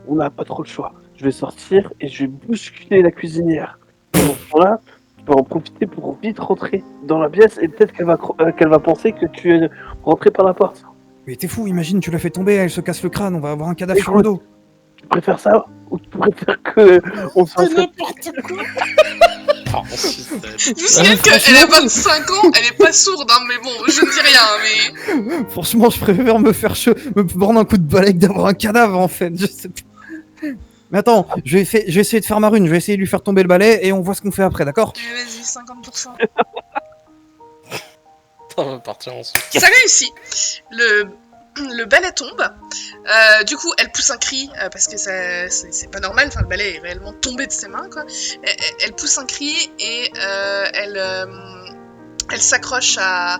S5: on n'a pas trop le choix. Je vais sortir et je vais bousculer la cuisinière. Pendant ce temps-là, tu vas en profiter pour vite rentrer dans la pièce et peut-être qu'elle va penser que tu es rentré par la porte.
S3: Mais t'es fou, imagine, tu la fais tomber, elle se casse le crâne, on va avoir un cadavre sur le dos.
S5: Tu préfères ça ou tu préfères que on s'en
S2: C'est n'importe quoi.
S4: Pardon, système.
S2: Je vous signale qu'elle a 25 ans, elle est pas sourde, hein, mais bon, je ne dis rien, mais...
S3: Franchement, je préfère me prendre un coup de balai que d'avoir un cadavre en fait. Je sais pas. Mais attends, je vais essayer de faire ma rune, je vais essayer de lui faire tomber le balai et on voit ce qu'on fait après, d'accord?
S2: Vas-y, 50%.
S4: On va partir ensuite.
S2: Ça réussit. Le balai tombe. Du coup, elle pousse un cri parce que c'est pas normal. Enfin, le balai est réellement tombé de ses mains, quoi. Elle pousse un cri et elle s'accroche à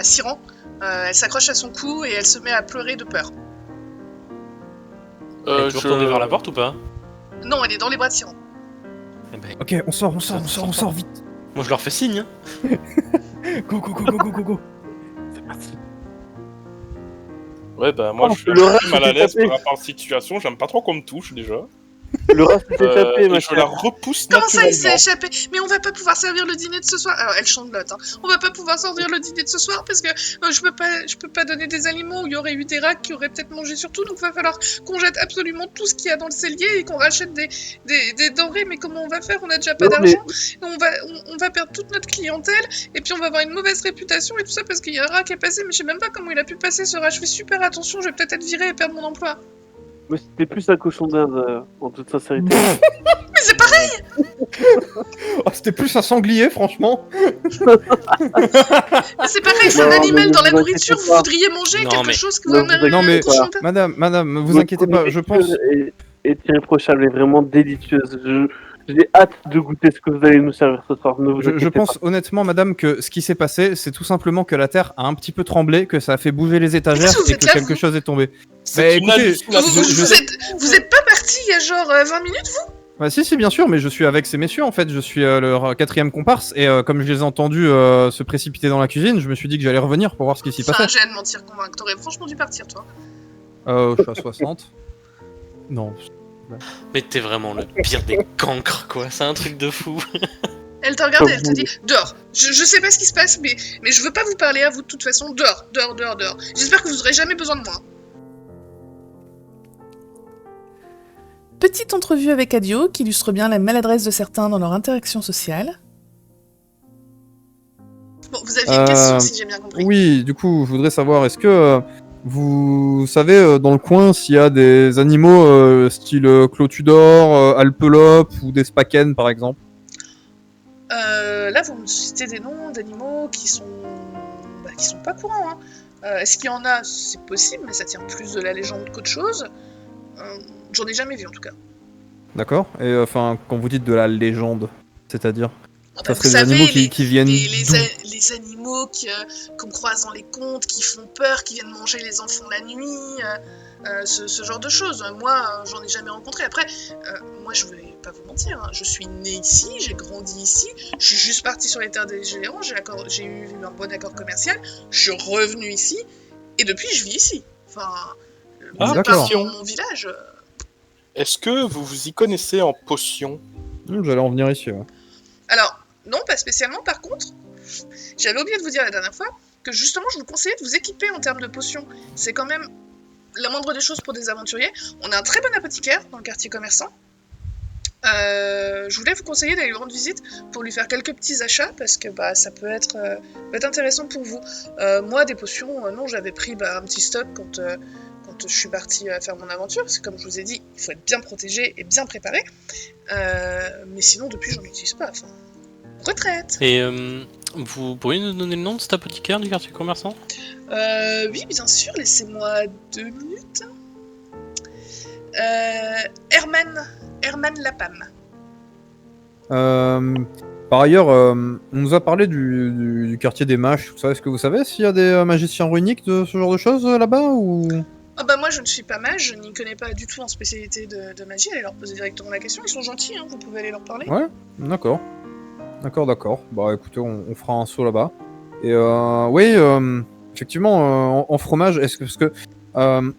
S2: Siran. Elle s'accroche à son cou et elle se met à pleurer de peur.
S4: Tu veux retourner vers la porte ou pas?
S2: Non, elle est dans les bras de Siran.
S4: Eh ben,
S3: Ok, on sort vite.
S4: moi je leur fais signe. Hein.
S3: Go.
S6: Ouais, bah moi
S5: Oh,
S6: je suis
S5: le rat
S6: mal à
S5: s'est
S6: l'aise
S5: tapé.
S6: par rapport à la situation, j'aime pas trop qu'on me touche déjà.
S5: Le reste s'est échappé,
S6: Et
S5: ma
S6: je la
S5: chère.
S6: repousse
S2: Comment ça, il s'est
S6: naturellement.
S2: échappé? Mais on va pas pouvoir servir le dîner de ce soir. Alors, elle changlote, hein. On va pas pouvoir servir le dîner de ce soir parce que je peux pas donner des aliments où il y aurait eu des rats qui auraient peut-être mangé sur tout. Donc, va falloir qu'on jette absolument tout ce qu'il y a dans le cellier et qu'on rachète des denrées. Mais comment on va faire? On a déjà pas
S5: Non, mais-
S2: d'argent. On va perdre toute notre clientèle et puis on va avoir une mauvaise réputation et tout ça parce qu'il y a un rat qui est passé. Mais je sais même pas comment il a pu passer ce rat. Je fais super attention. Je vais peut-être être virée et perdre mon emploi.
S5: Moi, c'était plus un cochon d'Inde, en toute sincérité.
S2: Mais c'est pareil!
S3: Oh, c'était plus un sanglier, franchement.
S2: Mais c'est pareil, c'est un
S5: Non,
S2: animal
S5: mais
S2: dans la
S5: vous
S2: nourriture.
S5: inquiétez
S2: Vous
S5: pas.
S2: voudriez manger
S4: Non,
S2: quelque
S4: mais-
S2: chose que
S5: Non,
S2: vous n'avez
S3: Non, mais-
S2: un cochon d'Inde.
S3: Madame, vous inquiétez pas, je pense.
S5: Est irréprochable et vraiment délicieuse. J'ai hâte de goûter ce que vous allez nous servir ce soir. Ne vous
S3: Je
S5: inquiétez
S3: pense honnêtement, madame, que ce qui s'est passé, c'est tout simplement que la terre a un petit peu tremblé, que ça a fait bouger les étagères
S2: Qu'est-ce que vous
S3: et
S2: faites
S3: que
S2: là,
S3: quelque
S2: vous
S3: chose est tombé.
S6: C'est une
S3: écoutez,
S6: hallucination.
S2: Vous êtes pas parti il y a genre 20 minutes, vous?
S3: Bah si, bien sûr, mais je suis avec ces messieurs en fait, je suis leur quatrième comparse et comme je les ai entendus se précipiter dans la cuisine, je me suis dit que j'allais revenir pour voir ce qui s'y
S2: C'est un
S3: passait.
S2: jet de mentir convaincre. T'aurais franchement dû partir, toi.
S3: Je suis à 60. Non.
S4: Mais t'es vraiment le pire des cancres, quoi. C'est un truc de fou.
S2: Elle te regarde et elle te dit dehors. Je sais pas ce qui se passe, mais je veux pas vous parler à vous de toute façon. Dehors. J'espère que vous aurez jamais besoin de moi.
S1: Petite entrevue avec Adio qui illustre bien la maladresse de certains dans leur interaction sociale.
S2: Bon, vous aviez une question si j'ai bien compris.
S3: Oui, du coup, je voudrais savoir, est-ce que vous savez dans le coin s'il y a des animaux style Clotudor, Alpelope ou des Spaken par exemple?
S2: Là, vous me citez des noms d'animaux qui sont pas courants. Hein. Est-ce qu'il y en a? C'est possible, mais ça tient plus de la légende qu'autre chose. J'en ai jamais vu en tout cas.
S3: D'accord. Et enfin, quand vous dites de la légende, c'est-à-dire?
S2: Ah bah,
S3: Ça
S2: vous
S3: serait des
S2: savez,
S3: animaux qui viennent d'où?
S2: les des animaux qu'on croise dans les contes, qui font peur, qui viennent manger les enfants la nuit, ce genre de choses. Moi, j'en ai jamais rencontré. Après, moi, je vais pas vous mentir, hein, je suis née ici, j'ai grandi ici, je suis juste partie sur les terres des géants, j'ai eu un bon accord commercial, je suis revenue ici, et depuis, je vis ici. Enfin, c'est pas mon village.
S6: Est-ce que vous vous y connaissez en potions?
S3: J'allais en venir ici. Ouais.
S2: Alors, non, pas spécialement. Par contre, j'avais oublié de vous dire la dernière fois que justement, je vous conseillais de vous équiper en termes de potions. C'est quand même la moindre des choses pour des aventuriers. On a un très bon apothicaire dans le quartier commerçant. Je voulais vous conseiller d'aller lui rendre visite pour lui faire quelques petits achats parce que ça peut être intéressant pour vous. Moi, des potions, non, j'avais pris un petit stock quand je suis partie faire mon aventure, parce que comme je vous ai dit, il faut être bien protégé et bien préparé. Mais sinon, depuis, j'en utilise pas. Enfin, retraite.
S4: Et vous pourriez nous donner le nom de cet apothicaire du quartier commerçant?
S2: Oui, bien sûr, laissez-moi 2 minutes. Herman Lapam.
S3: Par ailleurs, on nous a parlé du quartier des mages, tout ça. Est-ce que vous savez s'il y a des magiciens runiques de ce genre de choses là-bas ou...
S2: Moi je ne suis pas mage, je n'y connais pas du tout en spécialité de magie, allez leur poser directement la question, ils sont gentils, hein, vous pouvez aller leur parler.
S3: Ouais, d'accord. D'accord. Bah écoutez, on fera un saut là-bas. Et oui, effectivement, en fromage, parce que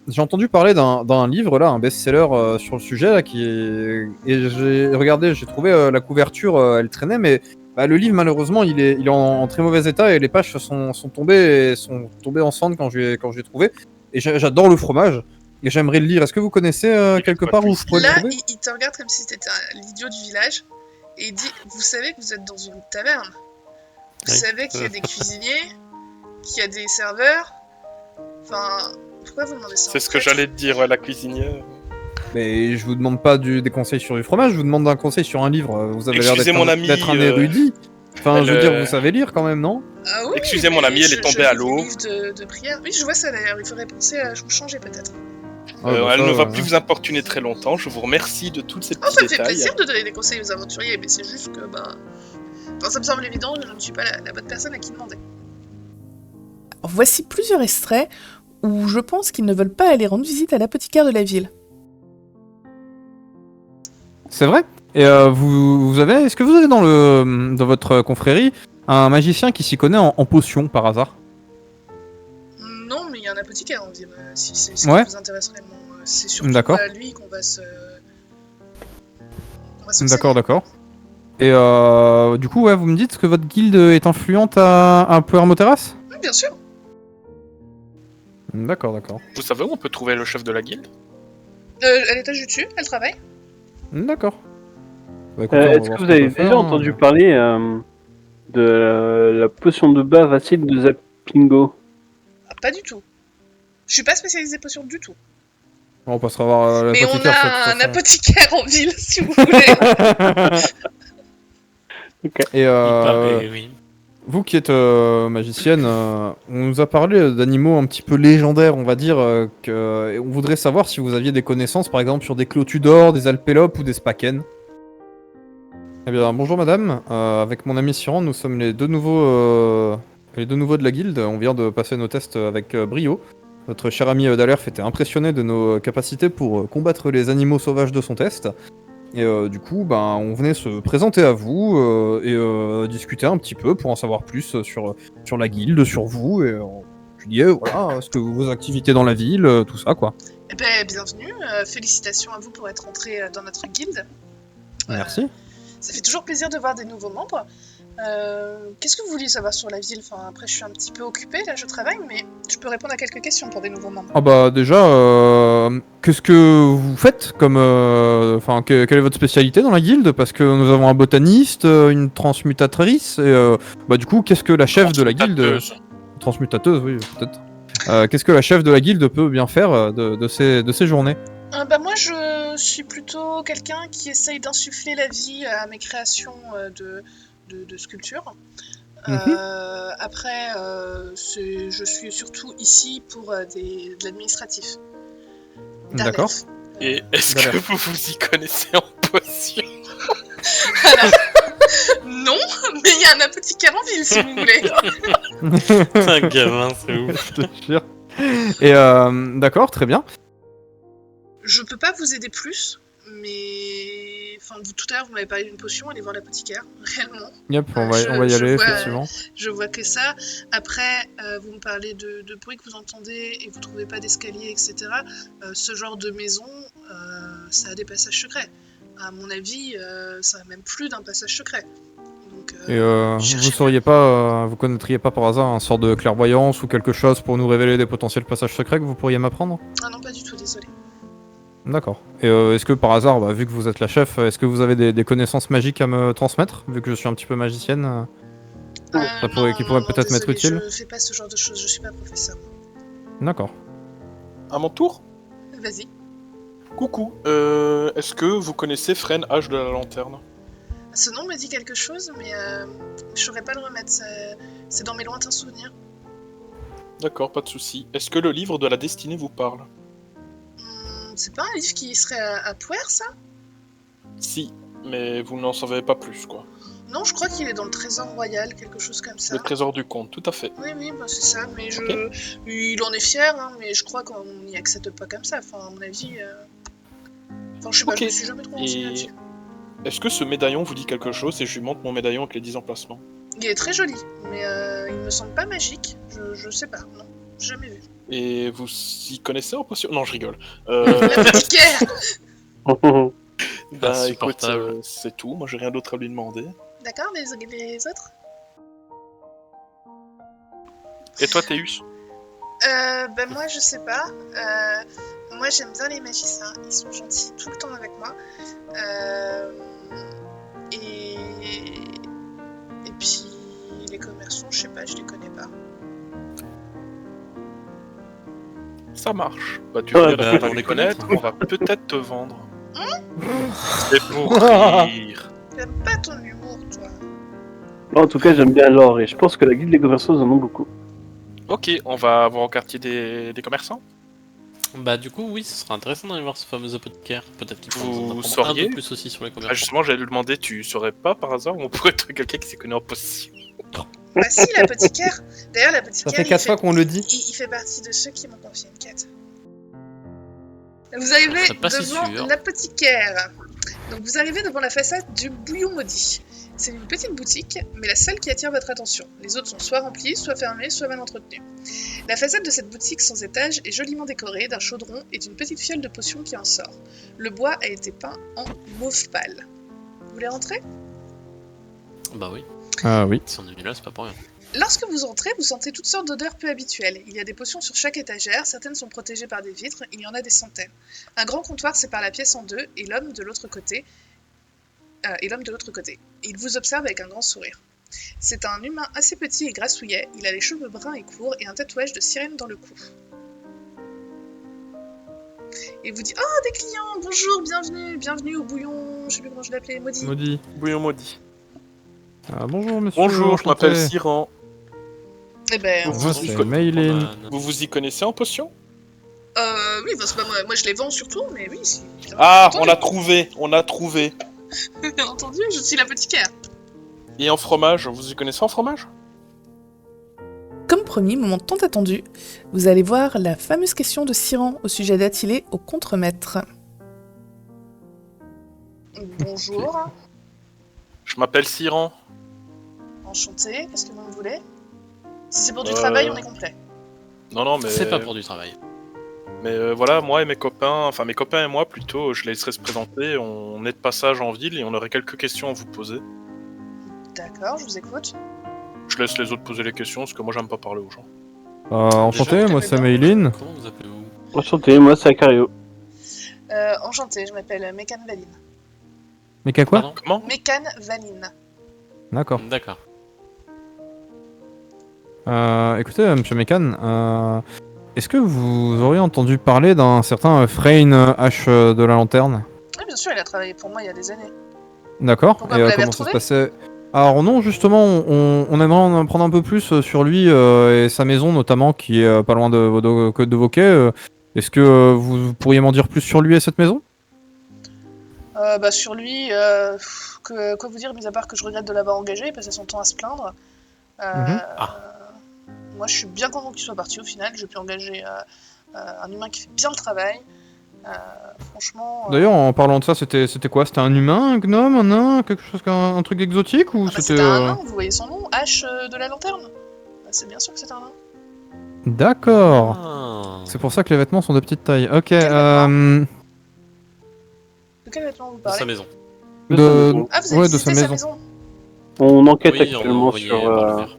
S3: j'ai entendu parler d'un livre là, un best-seller sur le sujet là, et j'ai regardé, j'ai trouvé la couverture, elle traînait, mais le livre malheureusement il est en très mauvais état et les pages sont tombées en cendres quand je l'ai trouvé. Et j'adore le fromage et j'aimerais le lire. Est-ce que vous connaissez quelque part où je pourrais le trouver?
S2: Là, il te regarde comme si t'étais l'idiot du village et il dit, vous savez que vous êtes dans une taverne, vous savez qu'il y a des cuisiniers, qu'il y a des serveurs, enfin, pourquoi vous demandez ça?
S6: C'est ce que j'allais te dire, la cuisinière.
S3: Mais je vous demande pas des conseils sur du fromage, je vous demande un conseil sur un livre. Vous avez l'air d'être un érudit. Enfin, je veux dire, vous savez lire quand même, non?
S2: Ah oui,
S6: excusez mon ami, elle est tombée à l'eau.
S2: De prière. Oui, je vois ça d'ailleurs, il faudrait penser à vous changer peut-être.
S6: Elle ne va plus vous importuner très longtemps, je vous remercie de toutes ces petits détails.
S2: Ça me fait plaisir de donner des conseils aux aventuriers, mais c'est juste que, ça me semble évident, je ne suis pas la bonne personne à qui demander.
S1: Voici plusieurs extraits où je pense qu'ils ne veulent pas aller rendre visite à l'apothicaire de la ville.
S3: C'est vrai? Et est-ce que vous avez dans votre confrérie un magicien qui s'y connaît en potions par hasard?
S2: Non, mais il y a un apothicaire en ville, si c'est ce qui vous intéresse réellement. C'est surtout à lui qu'on va se...
S3: D'accord. Et du coup, vous me dites que votre guilde est influente à Puermoteras?
S2: Oui, bien sûr.
S3: D'accord.
S6: Vous savez où on peut trouver le chef de la guilde?
S2: À l'étage du dessus, elle travaille.
S3: D'accord.
S5: Est-ce que vous avez déjà entendu parler de la potion de base acide de Zapingo?
S2: Pas du tout. Je suis pas spécialisée potion du tout.
S3: On passera voir l'apothicaire.
S2: Mais on a un apothicaire en ville, si vous voulez.
S3: Okay. Et
S4: oui.
S3: Vous qui êtes magicienne, on nous a parlé d'animaux un petit peu légendaires, on va dire, et on voudrait savoir si vous aviez des connaissances, par exemple, sur des clotudors, des alpélopes ou des spaken. Eh bien, bonjour madame, avec mon ami Siran, nous sommes les deux nouveaux de la guilde, on vient de passer nos tests avec brio. Notre cher ami Dalerf était impressionné de nos capacités pour combattre les animaux sauvages de son test. Et du coup, on venait se présenter à vous et discuter un petit peu pour en savoir plus sur la guilde, sur vous, et voilà, ce que vos activités dans la ville, tout ça, quoi.
S2: Eh ben, bienvenue, félicitations à vous pour être entré dans notre guilde.
S3: Merci.
S2: Ça fait toujours plaisir de voir des nouveaux membres. Qu'est-ce que vous vouliez savoir sur la ville? Enfin, après, je suis un petit peu occupée, là, je travaille, mais je peux répondre à quelques questions pour des nouveaux membres.
S3: Ah déjà, qu'est-ce que vous faites comme... quelle est votre spécialité dans la guilde? Parce que nous avons un botaniste, une transmutatrice, et du coup, qu'est-ce que la chef de la guilde... Transmutateuse, oui, peut-être. Qu'est-ce que la chef de la guilde peut bien faire de ces journées?
S2: Moi, je suis plutôt quelqu'un qui essaye d'insuffler la vie à mes créations de sculpture. Après, je suis surtout ici pour de l'administratif.
S3: D'accord.
S6: Et est-ce que vous vous y connaissez en potion?
S2: Alors, non, mais il y a un apothicaire en ville, si vous voulez.
S4: C'est un gamin, c'est ouf.
S3: Je te jure. Et d'accord, très bien.
S2: Je peux pas vous aider plus, mais... Enfin, tout à l'heure, vous m'avez parlé d'une potion, allez voir l'apothicaire, réellement.
S3: Yep, on va y
S2: Je
S3: aller,
S2: vois-
S3: effectivement.
S2: Je vois que ça. Après, vous me parlez de bruit que vous entendez et vous trouvez pas d'escalier, etc. Ce genre de maison, ça a des passages secrets. À mon avis, ça a même plus d'un passage secret. Donc,
S3: Et
S2: cherchez
S3: vous sauriez pas, vous connaîtriez pas par hasard un sort de clairvoyance ou quelque chose pour nous révéler des potentiels passages secrets que vous pourriez m'apprendre?
S2: Ah non, pas du tout, désolé.
S3: D'accord. Et est-ce que par hasard, vu que vous êtes la chef, est-ce que vous avez des connaissances magiques à me transmettre, vu que je suis un petit peu magicienne? Ça pourrait- qui pourrait peut-être m'être
S2: désolé,
S3: utile.
S2: Je fais pas ce genre de choses, je suis pas professeur.
S3: D'accord.
S6: À mon tour.
S2: Vas-y.
S6: Coucou. Est-ce que vous connaissez Fren, Âge de la Lanterne?
S2: Ce nom me dit quelque chose, mais je saurais pas le remettre. C'est dans mes lointains souvenirs.
S6: D'accord, pas de souci. Est-ce que le livre de la destinée vous parle?
S2: C'est pas un livre qui serait à Pouer, ça?
S6: Si, mais vous n'en savez pas plus, quoi.
S2: Non, je crois qu'il est dans le trésor royal, quelque chose comme ça.
S6: Le trésor du comte, tout à fait.
S2: Oui, bah, c'est ça, mais
S6: Ok.
S2: il en est fier, hein, mais je crois qu'on n'y accède pas comme ça. Enfin, à mon avis... Enfin, je sais pas,
S6: Ok.
S2: je me suis jamais trop renseigné
S6: Et
S2: là-dessus.
S6: est-ce que ce médaillon vous dit quelque chose et je lui montre mon médaillon avec les 10 emplacements?
S2: Il est très joli, mais il me semble pas magique. Je sais pas, non. Jamais vu.
S6: Et vous y connaissez en potion? Non, je rigole.
S2: L'apothicaire.
S6: Bah écoute,
S4: Insupportable.
S6: c'est tout. Moi, j'ai rien d'autre à lui demander.
S2: D'accord, les autres?
S6: Et toi, Théus?
S2: Ben moi je sais pas. Moi j'aime bien les magiciens, ils sont gentils tout le temps avec moi. Et puis les commerçants, je sais pas, je les connais pas.
S6: Ça marche. Bah tu
S5: Ouais,
S6: veux
S4: bah,
S6: dire qu'on
S4: on
S6: les
S4: les
S6: connaître,
S4: connaît.
S6: on va peut-être te vendre. C'est pour rire.
S2: J'aime pas ton humour, toi.
S5: En tout cas, j'aime bien l'or et je pense que la guilde des commerçants en ont beaucoup.
S6: Ok, on va voir au quartier des commerçants.
S4: Bah du coup oui, ce serait intéressant d'aller voir ce fameux apothicaire. Peut-être qu'il pourrait
S6: Vous
S4: nous en apprendre
S6: sauriez
S4: un peu plus aussi sur les
S6: Ah,
S4: commerçants.
S6: justement, j'allais lui demander, tu saurais pas par hasard où on pourrait trouver quelqu'un qui s'y connaît en potion?
S2: Bah si, l'apothicaire. D'ailleurs, l'apothicaire,
S3: Ça fait 4 fois qu'on le dit.
S2: il fait partie de ceux qui m'ont confié une quête. Vous arrivez
S4: serais pas si
S2: devant
S4: sûr.
S2: l'apothicaire. Donc vous arrivez devant la façade du Bouillon Maudit. C'est une petite boutique, mais la seule qui attire votre attention. Les autres sont soit remplies, soit fermées, soit mal entretenues. La façade de cette boutique sans étage est joliment décorée d'un chaudron et d'une petite fiole de potion qui en sort. Le bois a été peint en mauve pâle. Vous voulez rentrer?
S4: Bah oui,
S3: Ah oui.
S4: si on est venu là, c'est pas pour rien.
S2: Lorsque vous entrez, vous sentez toutes sortes d'odeurs peu habituelles. Il y a des potions sur chaque étagère, certaines sont protégées par des vitres, il y en a des centaines. Un grand comptoir sépare la pièce en deux et l'homme de l'autre côté. Il vous observe avec un grand sourire. C'est un humain assez petit et grassouillet, il a les cheveux bruns et courts et un tatouage de sirène dans le cou. Il vous dit « Oh, des clients, bonjour, bienvenue au bouillon, je sais plus comment je l'appelais, maudit. »
S3: Maudit.
S6: Bouillon maudit.
S3: Ah, bonjour monsieur.
S6: Bonjour, je m'appelle
S3: enchanté.
S6: Siran.
S2: Eh ben,
S6: Vous-
S3: Moi c'est Maylin.
S6: Vous vous y connaissez en potion?
S2: oui, bah, c'est pas moi je les vends surtout, mais oui, si.
S6: Ah,
S2: Entendu.
S6: on a trouvé.
S2: Bien entendu, je suis l'apothicaire.
S6: Et en fromage, vous y connaissez en fromage?
S1: Comme promis, moment tant attendu, vous allez voir la fameuse question de Siran au sujet d'Attilé au contremaître.
S2: Bonjour,
S6: Je m'appelle Siran.
S2: enchanté, qu'est-ce que vous me voulez? Si c'est pour du
S6: Euh,
S2: travail, on est complet.
S6: Non, mais...
S4: C'est pas pour du travail.
S6: Mais voilà, moi et mes copains, enfin mes copains et moi plutôt, je les laisserai se présenter. On est de passage en ville et on aurait quelques questions à vous poser.
S2: D'accord, je vous écoute.
S6: Je laisse les autres poser les questions parce que moi j'aime pas parler aux gens.
S3: Enchanté,
S2: Déjà,
S3: moi
S2: je
S3: c'est
S2: t'appelle
S3: Maylin.
S4: Comment vous appelez-vous?
S5: Enchanté, moi c'est Acario.
S2: Enchanté, je m'appelle Mécan Valine.
S3: Mais qu'à quoi?
S4: Pardon
S6: Comment?
S2: Mécan Valine.
S3: D'accord.
S4: D'accord.
S3: Écoutez, monsieur Mécan, est-ce que vous auriez entendu parler d'un certain Freyne H de la Lanterne?
S2: Oui, bien sûr, il a travaillé pour moi il y a des années.
S3: D'accord.
S2: Pourquoi
S3: Et
S2: vous l'avez
S3: comment ça se
S2: retrouvé
S3: passait? Alors non, justement, on aimerait en apprendre un peu plus sur lui et sa maison notamment, qui est pas loin de vos quais. Est-ce que vous pourriez m'en dire plus sur lui et cette maison?
S2: Sur lui, quoi vous dire, mis à part que je regrette de l'avoir engagé, il passait son temps à se plaindre. Moi, je suis bien content qu'il soit parti au final. J'ai pu engager un humain qui fait bien le travail. Franchement.
S3: D'ailleurs, en parlant de ça, c'était quoi? C'était un humain, un gnome, un nain, quelque chose, un truc exotique ou c'était
S2: C'était un nain, vous voyez son nom, H de la lanterne. C'est bien sûr que c'est un nain.
S3: D'accord.
S4: Ah.
S3: C'est pour ça que les vêtements sont de petite taille. Ok.
S2: De quel vêtement vous
S4: Dans
S2: parlez?
S4: sa maison.
S5: De sa maison.
S2: Ah, vous avez
S3: Ouais, de
S2: visité
S3: sa
S2: sa
S3: maison.
S2: maison.
S5: On enquête
S4: Oui, on
S5: actuellement
S4: voyait
S5: sur.
S4: par le verre.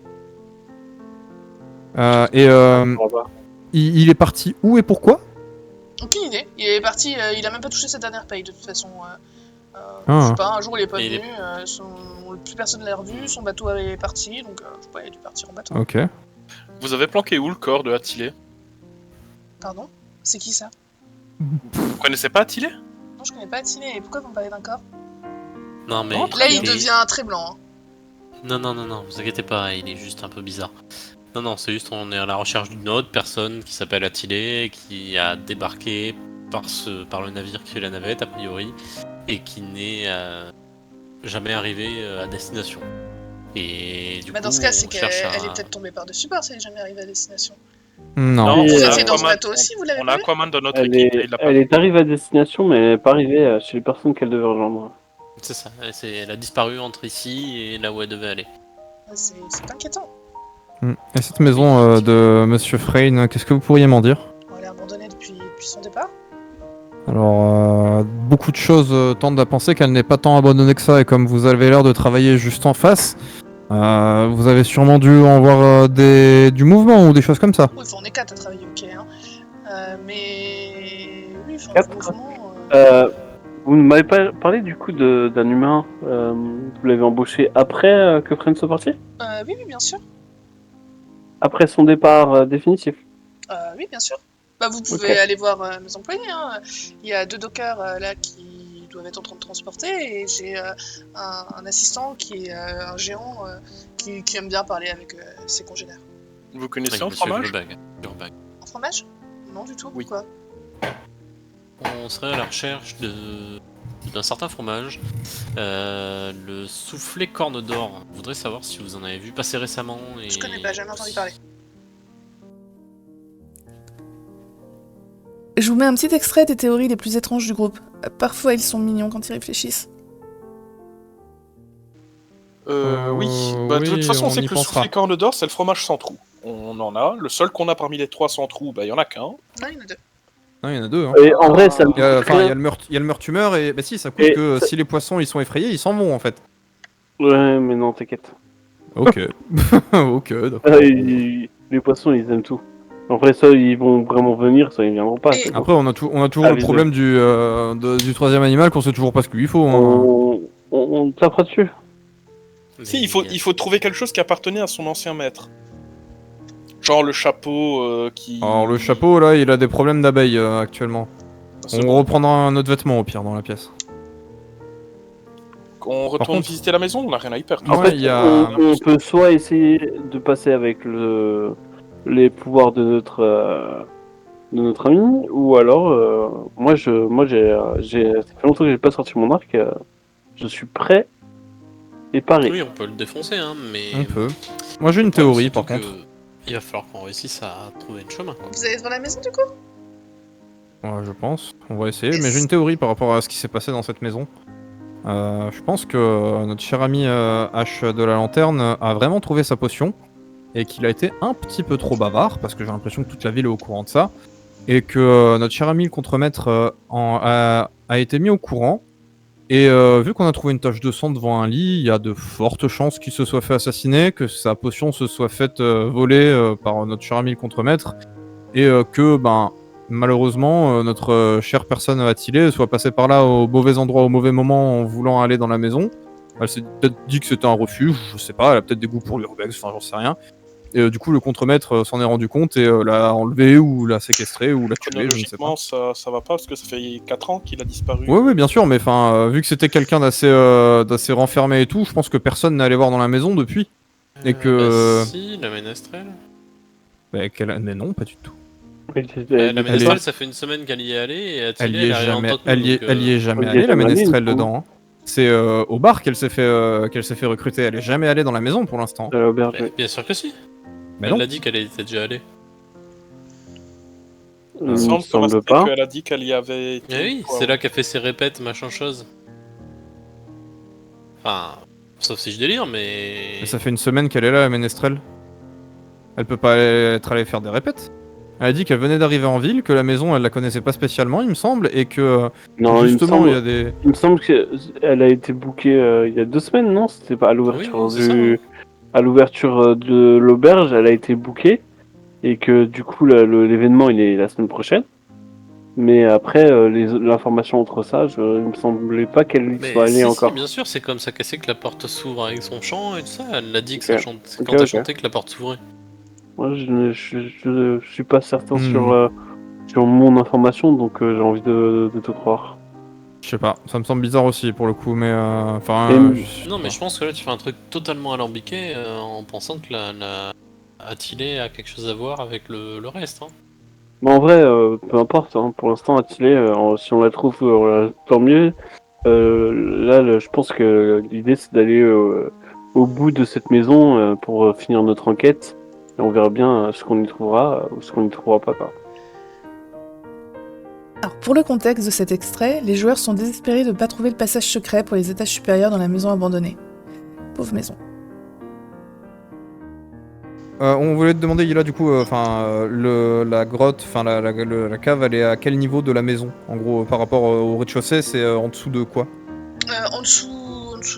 S5: Là-bas.
S3: Il est parti où et pourquoi?
S2: Aucune idée. Il est parti, il a même pas touché sa dernière paye de toute façon. Je
S3: Ah.
S2: sais pas, un jour il est pas
S4: Et il
S2: venu, plus personne l'a revu, son bateau est parti, donc je sais pas, il a dû partir en bateau.
S3: Ok.
S6: Vous avez planqué où le corps de Attilé?
S2: Pardon? C'est qui ça?
S6: Vous connaissez pas Attilé?
S2: Non, je connais pas Attilé, et pourquoi vous me parlez d'un corps?
S4: Non, mais.
S2: Là il devient très blanc. Hein.
S4: Non, vous inquiétez pas, il est juste un peu bizarre. Non, c'est juste on est à la recherche d'une autre personne qui s'appelle Attilé, qui a débarqué par le navire qui fait la navette, a priori, et qui n'est jamais arrivé à destination. Et du coup,
S2: Dans ce cas, c'est
S4: on
S2: qu'elle
S4: cherche
S2: est peut-être tombée par-dessus bord si elle est jamais arrivée à destination.
S3: Non.
S5: Et,
S2: Vous
S5: euh,
S2: étiez dans ce
S6: Aquaman,
S2: bateau aussi, vous l'avez
S6: On
S2: pas
S6: a
S2: vu?
S6: Aquaman dans notre
S5: Elle
S6: équipe,
S5: est,
S6: et il l'a pas
S5: elle
S6: vu.
S5: est arrivée à destination, mais elle n'est pas arrivée chez les personnes qu'elle devait rejoindre.
S4: C'est ça, elle a disparu entre ici et là où elle devait aller.
S2: C'est inquiétant.
S3: Et cette maison de Monsieur Frayne, qu'est-ce que vous pourriez m'en dire?
S2: Elle est abandonnée depuis son départ.
S3: Alors, beaucoup de choses tendent à penser qu'elle n'est pas tant abandonnée que ça, et comme vous avez l'air de travailler juste en face, vous avez sûrement dû en voir du mouvement ou des choses comme ça.
S2: Oui, on est 4 à travailler, ok. Hein. Mais. Oui, enfin,
S5: Quatre.
S2: le mouvement.
S5: Vous ne m'avez pas parlé du coup d'un humain. Vous l'avez embauché après que Fren soit parti?
S2: Oui, bien sûr.
S5: Après son départ définitif?
S2: Oui, bien sûr. Vous pouvez aller voir mes employés. Hein. Il y a 2 dockers là qui doivent être en train de transporter et j'ai un assistant qui est un géant qui aime bien parler avec ses congénères.
S6: Vous connaissez
S4: Oui,
S6: en
S4: monsieur
S6: fromage?
S4: Glurbag.
S2: En fromage? Non, du tout.
S6: Oui.
S2: Pourquoi?
S4: On serait à la recherche d'un certain fromage, le soufflé corne d'or. Je voudrais savoir si vous en avez vu passer récemment. Et...
S2: Je connais pas, jamais entendu parler.
S1: Je vous mets un petit extrait des théories les plus étranges du groupe. Parfois, ils sont mignons quand ils réfléchissent.
S6: Oui. De
S3: oui,
S6: toute façon, on
S3: on
S6: sait
S3: y
S6: que le
S3: pensera.
S6: soufflé corne d'or, c'est le fromage sans trou. On en a. Le seul qu'on a parmi les 3 sans trou, il y en a qu'un.
S2: Non, il y en a 2.
S3: Non, il y en a deux. Hein.
S5: Et en vrai, ça me
S3: Il y a,
S5: coûte rien.
S3: il y a le meurtre-humeur et... Bah si, ça coûte
S5: Et
S3: que
S5: ça-
S3: si les poissons ils sont effrayés, ils s'en vont en fait.
S5: Ouais, mais non, t'inquiète.
S3: Ok. Ok, d'accord.
S5: Les poissons, ils aiment tout. Après, ça, ils vont vraiment venir, ça, ils viendront pas.
S2: Et-
S5: c'est bon.
S3: Après, on a toujours le
S5: Avisé.
S3: problème du troisième animal qu'on sait toujours pas ce qu'il lui faut. Hein.
S5: On tapera dessus.
S6: Si, il faut trouver quelque chose qui appartenait à son ancien maître. Genre le chapeau qui...
S3: Alors le chapeau là, il a des problèmes d'abeilles actuellement.
S6: C'est
S3: On
S6: bon.
S3: reprendra un autre vêtement au pire dans la pièce.
S6: On retourne
S3: contre-
S6: visiter la maison, on n'a rien à y perdre.
S3: Ouais,
S5: En fait,
S3: il y a-
S5: on peut soit essayer de passer avec les pouvoirs de notre ami, ou alors, moi j'ai, ça fait longtemps que j'ai pas sorti mon arc, je suis prêt et paré.
S4: Oui, on peut le défoncer, hein, mais...
S3: On peut. Moi j'ai une théorie par
S4: Surtout
S3: contre.
S4: que Il va falloir qu'on réussisse à trouver un chemin. Quoi.
S2: Vous allez devant la maison du coup?
S3: Ouais, je pense. On va essayer. Mais j'ai une théorie par rapport à ce qui s'est passé dans cette maison. Je pense que notre cher ami H de la Lanterne a vraiment trouvé sa potion. Et qu'il a été un petit peu trop bavard. Parce que j'ai l'impression que toute la ville est au courant de ça. Et que notre cher ami le contremaître a été mis au courant. Et vu qu'on a trouvé une tache de sang devant un lit, il y a de fortes chances qu'il se soit fait assassiner, que sa potion se soit faite voler par notre cher ami le contremaître, et que, malheureusement, notre chère personne Attilé soit passée par là au mauvais endroit, au mauvais moment, en voulant aller dans la maison. Elle s'est peut-être dit que c'était un refuge, je sais pas, elle a peut-être des goûts pour l'urbex, enfin j'en sais rien. Et du coup, le contremaître s'en est rendu compte et l'a enlevé ou l'a séquestré ou l'a tué, je ne sais pas.
S6: Chronologiquement, ça va pas parce que ça fait 4 ans qu'il a disparu.
S3: Oui, bien sûr, mais vu que c'était quelqu'un d'assez renfermé et tout, je pense que personne n'est allé voir dans la maison depuis. Et que.
S4: Si, la ménestrelle.
S3: Mais non, pas du tout.
S4: La ménestrelle, ça fait une semaine qu'elle y est allée et
S3: Elle
S4: Attilé,
S3: y est
S4: elle a rien
S3: jamais,
S4: entendu.
S3: elle y est,
S4: donc,
S3: elle y est jamais
S5: elle y est
S3: allée, la
S5: jamais allée,
S3: ménestrelle
S5: du coup.
S3: dedans. Hein. C'est au bar qu'elle s'est fait recruter. Elle est jamais allée dans la maison pour l'instant.
S5: À l'auberge,
S4: mais
S5: oui.
S4: bien sûr que si.
S3: Mais
S4: Elle
S3: non.
S4: l'a dit qu'elle était déjà allée.
S5: Il
S6: Il me
S5: me
S6: semble
S5: semble pas.
S6: qu'elle a dit qu'elle y avait été.
S4: Mais oui,
S6: quoi.
S4: c'est là qu'elle fait ses répètes, machin chose. Enfin, sauf si je délire, mais.
S3: Et ça fait une semaine qu'elle est là, la ménestrelle. Elle peut pas être allée faire des répètes. Elle a dit qu'elle venait d'arriver en ville, que la maison elle la connaissait pas spécialement, il me semble, et que
S5: Non,
S3: justement il y a des.
S5: il me semble qu'elle a été bookée il y a 2 semaines, non? C'était pas à l'ouverture
S4: Oui, c'est ça, hein.
S5: à l'ouverture de l'auberge, elle a été bookée et que du coup l'événement il est la semaine prochaine. Mais après l'information entre ça, il me semblait pas qu'elle y
S4: Mais
S5: soit allée
S4: si,
S5: encore.
S4: bien sûr, c'est comme ça qu'elle sait que la porte s'ouvre avec son chant et tout ça. Elle l'a dit que
S5: Ok.
S4: ça chante...
S5: Ok,
S4: quand elle
S5: ok.
S4: chantait que la porte s'ouvrait.
S5: Moi, je suis pas certain
S3: Hmm.
S5: sur mon information, donc j'ai envie de te croire.
S3: Je sais pas, ça me semble bizarre aussi pour le coup, mais enfin.
S5: Et-
S4: Non, mais je pense que là, tu fais un truc totalement alambiqué en pensant que la Attilé a quelque chose à voir avec le reste. Hein.
S5: Mais en vrai, peu importe, hein, pour l'instant, Attilé, si on la trouve, tant mieux. Là, je pense que l'idée, c'est d'aller au bout de cette maison pour finir notre enquête. Et on verra bien ce qu'on y trouvera ou ce qu'on n'y trouvera pas. Quoi.
S1: Alors, pour le contexte de cet extrait, les joueurs sont désespérés de ne pas trouver le passage secret pour les étages supérieurs dans la maison abandonnée. Pauvre maison.
S3: On voulait te demander, Yila, du coup, la grotte, enfin la cave, elle est à quel niveau de la maison? En gros, par rapport au rez-de-chaussée, c'est en dessous de quoi?
S2: En dessous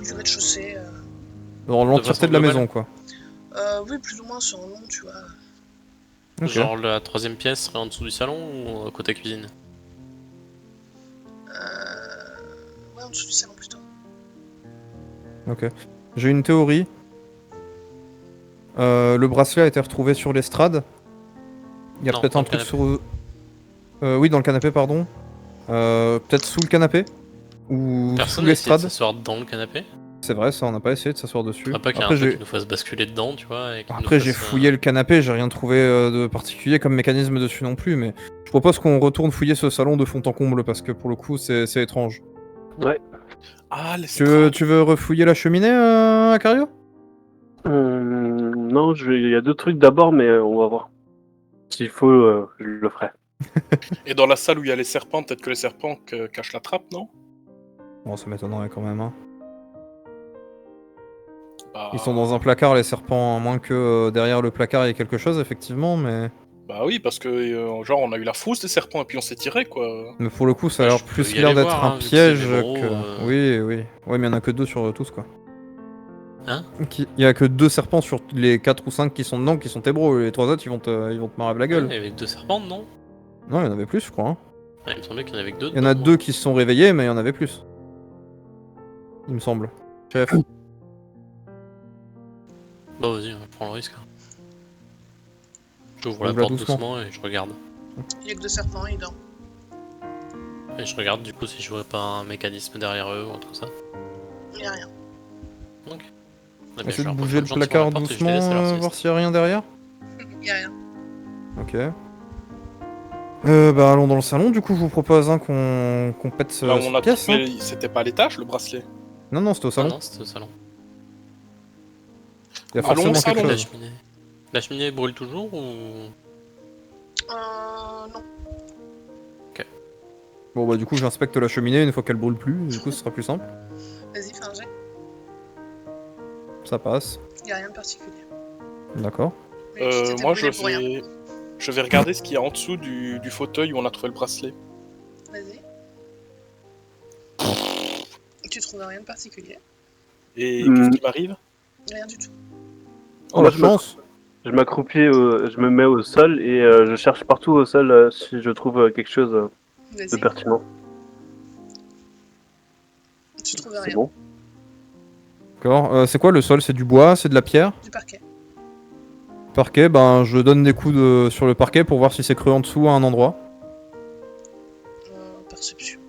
S2: du rez-de-chaussée.
S3: Dans l'entièreté
S4: façon
S3: de la
S4: globale.
S3: maison, quoi.
S2: Oui, plus ou moins sur un long, tu vois.
S3: Ok.
S4: Genre la troisième pièce serait en dessous du salon ou côté cuisine?
S2: Ouais, en dessous du salon plutôt.
S3: Ok. J'ai une théorie. Le bracelet a été retrouvé sur l'estrade. Il y a
S4: Non,
S3: peut-être
S4: dans
S3: un
S4: le
S3: truc
S4: canapé.
S3: sur. Oui, dans le canapé, pardon. Peut-être sous le canapé. Ou
S4: Personne
S3: sous
S4: n'a essayé de
S3: l'estrade.
S4: s'asseoir dans le canapé?
S3: C'est vrai, ça, on n'a pas essayé de s'asseoir dessus.
S4: Faudrait pas qu'il y ait un
S3: Après,
S4: truc
S3: j'ai.
S4: qui nous fasse basculer dedans, tu vois. Et qui nous
S3: Après, j'ai
S4: fasse,
S3: fouillé le canapé, j'ai rien trouvé de particulier comme mécanisme dessus non plus, mais je propose qu'on retourne fouiller ce salon de fond en comble parce que pour le coup, c'est étrange.
S6: Ah, les
S3: Tu veux refouiller la cheminée, Acario?
S5: Non, il y a 2 trucs d'abord, mais on va voir. S'il faut, je le ferai.
S6: Et dans la salle où il y a les serpents, peut-être que les serpents cachent la trappe, non?
S3: Bon, ça m'étonnerait quand même. Hein.
S6: Bah...
S3: Ils sont dans un placard, les serpents, à moins que derrière le placard il y ait quelque chose, effectivement, mais.
S6: Bah oui, parce que genre on a eu la frousse des serpents et puis on s'est tiré quoi.
S3: Mais pour le coup, ça a
S4: Bah,
S3: l'air
S4: je peux
S3: plus
S4: y
S3: l'air
S4: aller
S3: d'être
S4: voir,
S3: un
S4: hein, vu que
S3: piège
S4: c'est Mémoro,
S3: que. Oui, oui. Ouais, mais il y en a que 2 sur tous, quoi.
S4: Hein?
S3: Il y a que 2 serpents sur les 4 ou 5 qui sont dedans qui sont tébros, les 3 autres ils vont te marrer la gueule.
S4: Ouais, avec 2 serpents, non?
S3: Non, il y en avait plus, je crois. Hein.
S4: Ouais, il me semblait qu'il y en avait que 2.
S3: Il y en a 2 qui se sont réveillés, mais il y en avait plus. Il me semble. Chef.
S4: Bah vas-y, on prend le risque. hein. J'ouvre la
S3: Ouvre-la
S4: porte
S3: doucement.
S4: doucement et je regarde.
S2: Il y a que 2 serpents, il dort.
S4: Et je regarde du coup si je vois pas un mécanisme derrière eux ou un truc comme ça.
S2: Il y a rien.
S4: Ok. Eh ben,
S3: Essaye
S4: je
S3: de
S4: rapproche
S3: bouger le
S4: gentiment la
S3: placard
S4: porte et je
S3: doucement,
S4: les laisse à leur
S3: voir
S4: sieste.
S3: s'il y a rien derrière.
S2: Il y a rien.
S3: Ok. Bah allons dans le salon, du coup je vous propose qu'on pète
S6: Là où on
S3: cette
S6: a
S3: pièce. Hein.
S6: trouvé, c'était pas à l'étage le bracelet.
S3: Non, c'était au
S4: Ah
S3: salon.
S4: non, c'était au salon.
S3: Il y a
S6: Allons
S3: forcément
S6: au salon.
S3: quelque
S4: La
S3: chose.
S4: cheminée. La cheminée brûle toujours ou.
S2: Non.
S3: Bon bah du coup j'inspecte la cheminée une fois qu'elle brûle plus, du coup ce sera plus simple.
S2: Vas-y, fais un jet.
S3: Ça passe.
S2: Il y a rien de particulier.
S3: D'accord.
S2: Mais tu t'étais
S6: Moi
S2: brûlé pour rien.
S6: je vais regarder ce qu'il y a en dessous du fauteuil où on a trouvé le bracelet.
S2: Vas-y. Tu trouves rien de particulier.
S6: Et qu'est-ce qui m'arrive?
S2: Rien du tout.
S3: Oh
S5: Moi,
S3: la chance.
S5: Je m'accroupis, je me mets au sol et je cherche partout au sol si je trouve quelque chose de
S2: Vas-y.
S5: pertinent.
S2: Tu trouves
S5: C'est
S2: rien.
S5: bon.
S3: D'accord. C'est quoi le sol? C'est du bois? C'est de la pierre?
S2: Du parquet.
S3: Parquet, ben je donne des coups sur le parquet pour voir si c'est creux en dessous à un endroit.
S2: Perception.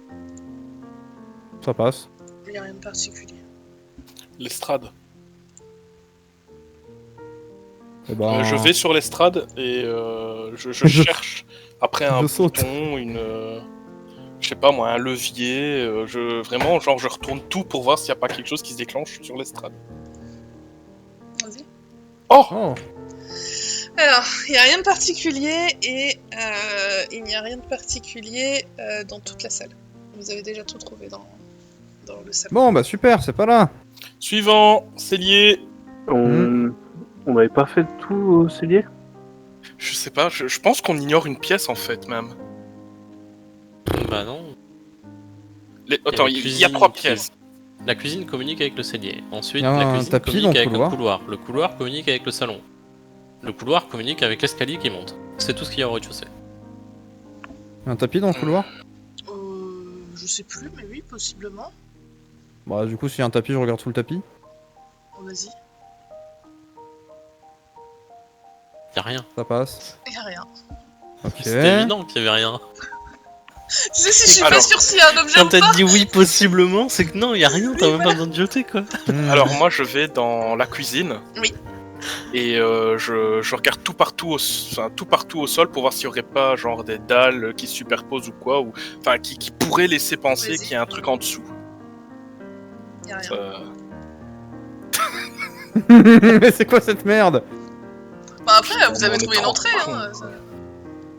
S3: Ça passe.
S2: Il y a rien de particulier.
S6: L'estrade.
S3: Et ben...
S6: Je vais sur l'estrade et je
S3: Je-
S6: cherche. Après un
S3: Je saute.
S6: bouton, je sais pas moi, un levier, vraiment, genre, je retourne tout pour voir s'il n'y a pas quelque chose qui se déclenche sur l'estrade.
S2: Vas-y.
S6: Oh!
S3: Oh,
S2: Alors, il n'y a rien de particulier et il n'y a rien de particulier dans toute la salle. Vous avez déjà tout trouvé dans le salon.
S3: bon, bah super, c'est pas là.
S6: Suivant, cellier.
S5: On n'avait pas fait tout au cellier?
S6: Je sais pas, je pense qu'on ignore une pièce en fait, même.
S4: Bah non.
S6: Attends,
S4: la
S6: il y a
S4: cuisine
S6: 3
S4: qui-
S6: pièces.
S4: La cuisine communique avec le cellier. Ensuite,
S3: Il y a
S4: la
S3: un
S4: cuisine
S3: tapis
S4: communique
S3: dans le
S4: avec
S3: couloir.
S4: le couloir. Le couloir communique avec le salon. Le couloir communique avec l'escalier qui monte. C'est tout ce qu'il y a au rez-de-chaussée.
S3: Un tapis dans le couloir?
S2: Je sais plus, mais oui, possiblement.
S3: Bah du coup, s'il y a un tapis, je regarde sous le tapis.
S2: Oh, vas-y,
S4: Y a rien.
S3: Ça passe.
S2: il n'y a rien.
S3: Ok.
S4: C'était évident qu'il y avait rien.
S2: Tu sais, si je suis pas
S6: Alors,
S2: sûre s'il y a un objet
S4: Quand
S2: ou
S4: t'as
S2: pas.
S4: dit oui possiblement, c'est que non, y a rien, t'as même pas besoin de jeter quoi.
S3: Hmm.
S6: Alors moi je vais dans la cuisine.
S2: Oui.
S6: Et je regarde tout partout au sol pour voir s'il y aurait pas genre des dalles qui se superposent ou quoi, ou enfin qui pourraient laisser penser
S2: Vas-y.
S6: qu'il y a un truc en dessous.
S2: Il n'y a rien.
S3: Mais c'est quoi cette merde?
S2: Bah après, vous avez
S6: on est
S2: trouvé une
S6: trop
S2: entrée,
S6: con,
S2: hein.
S6: quoi.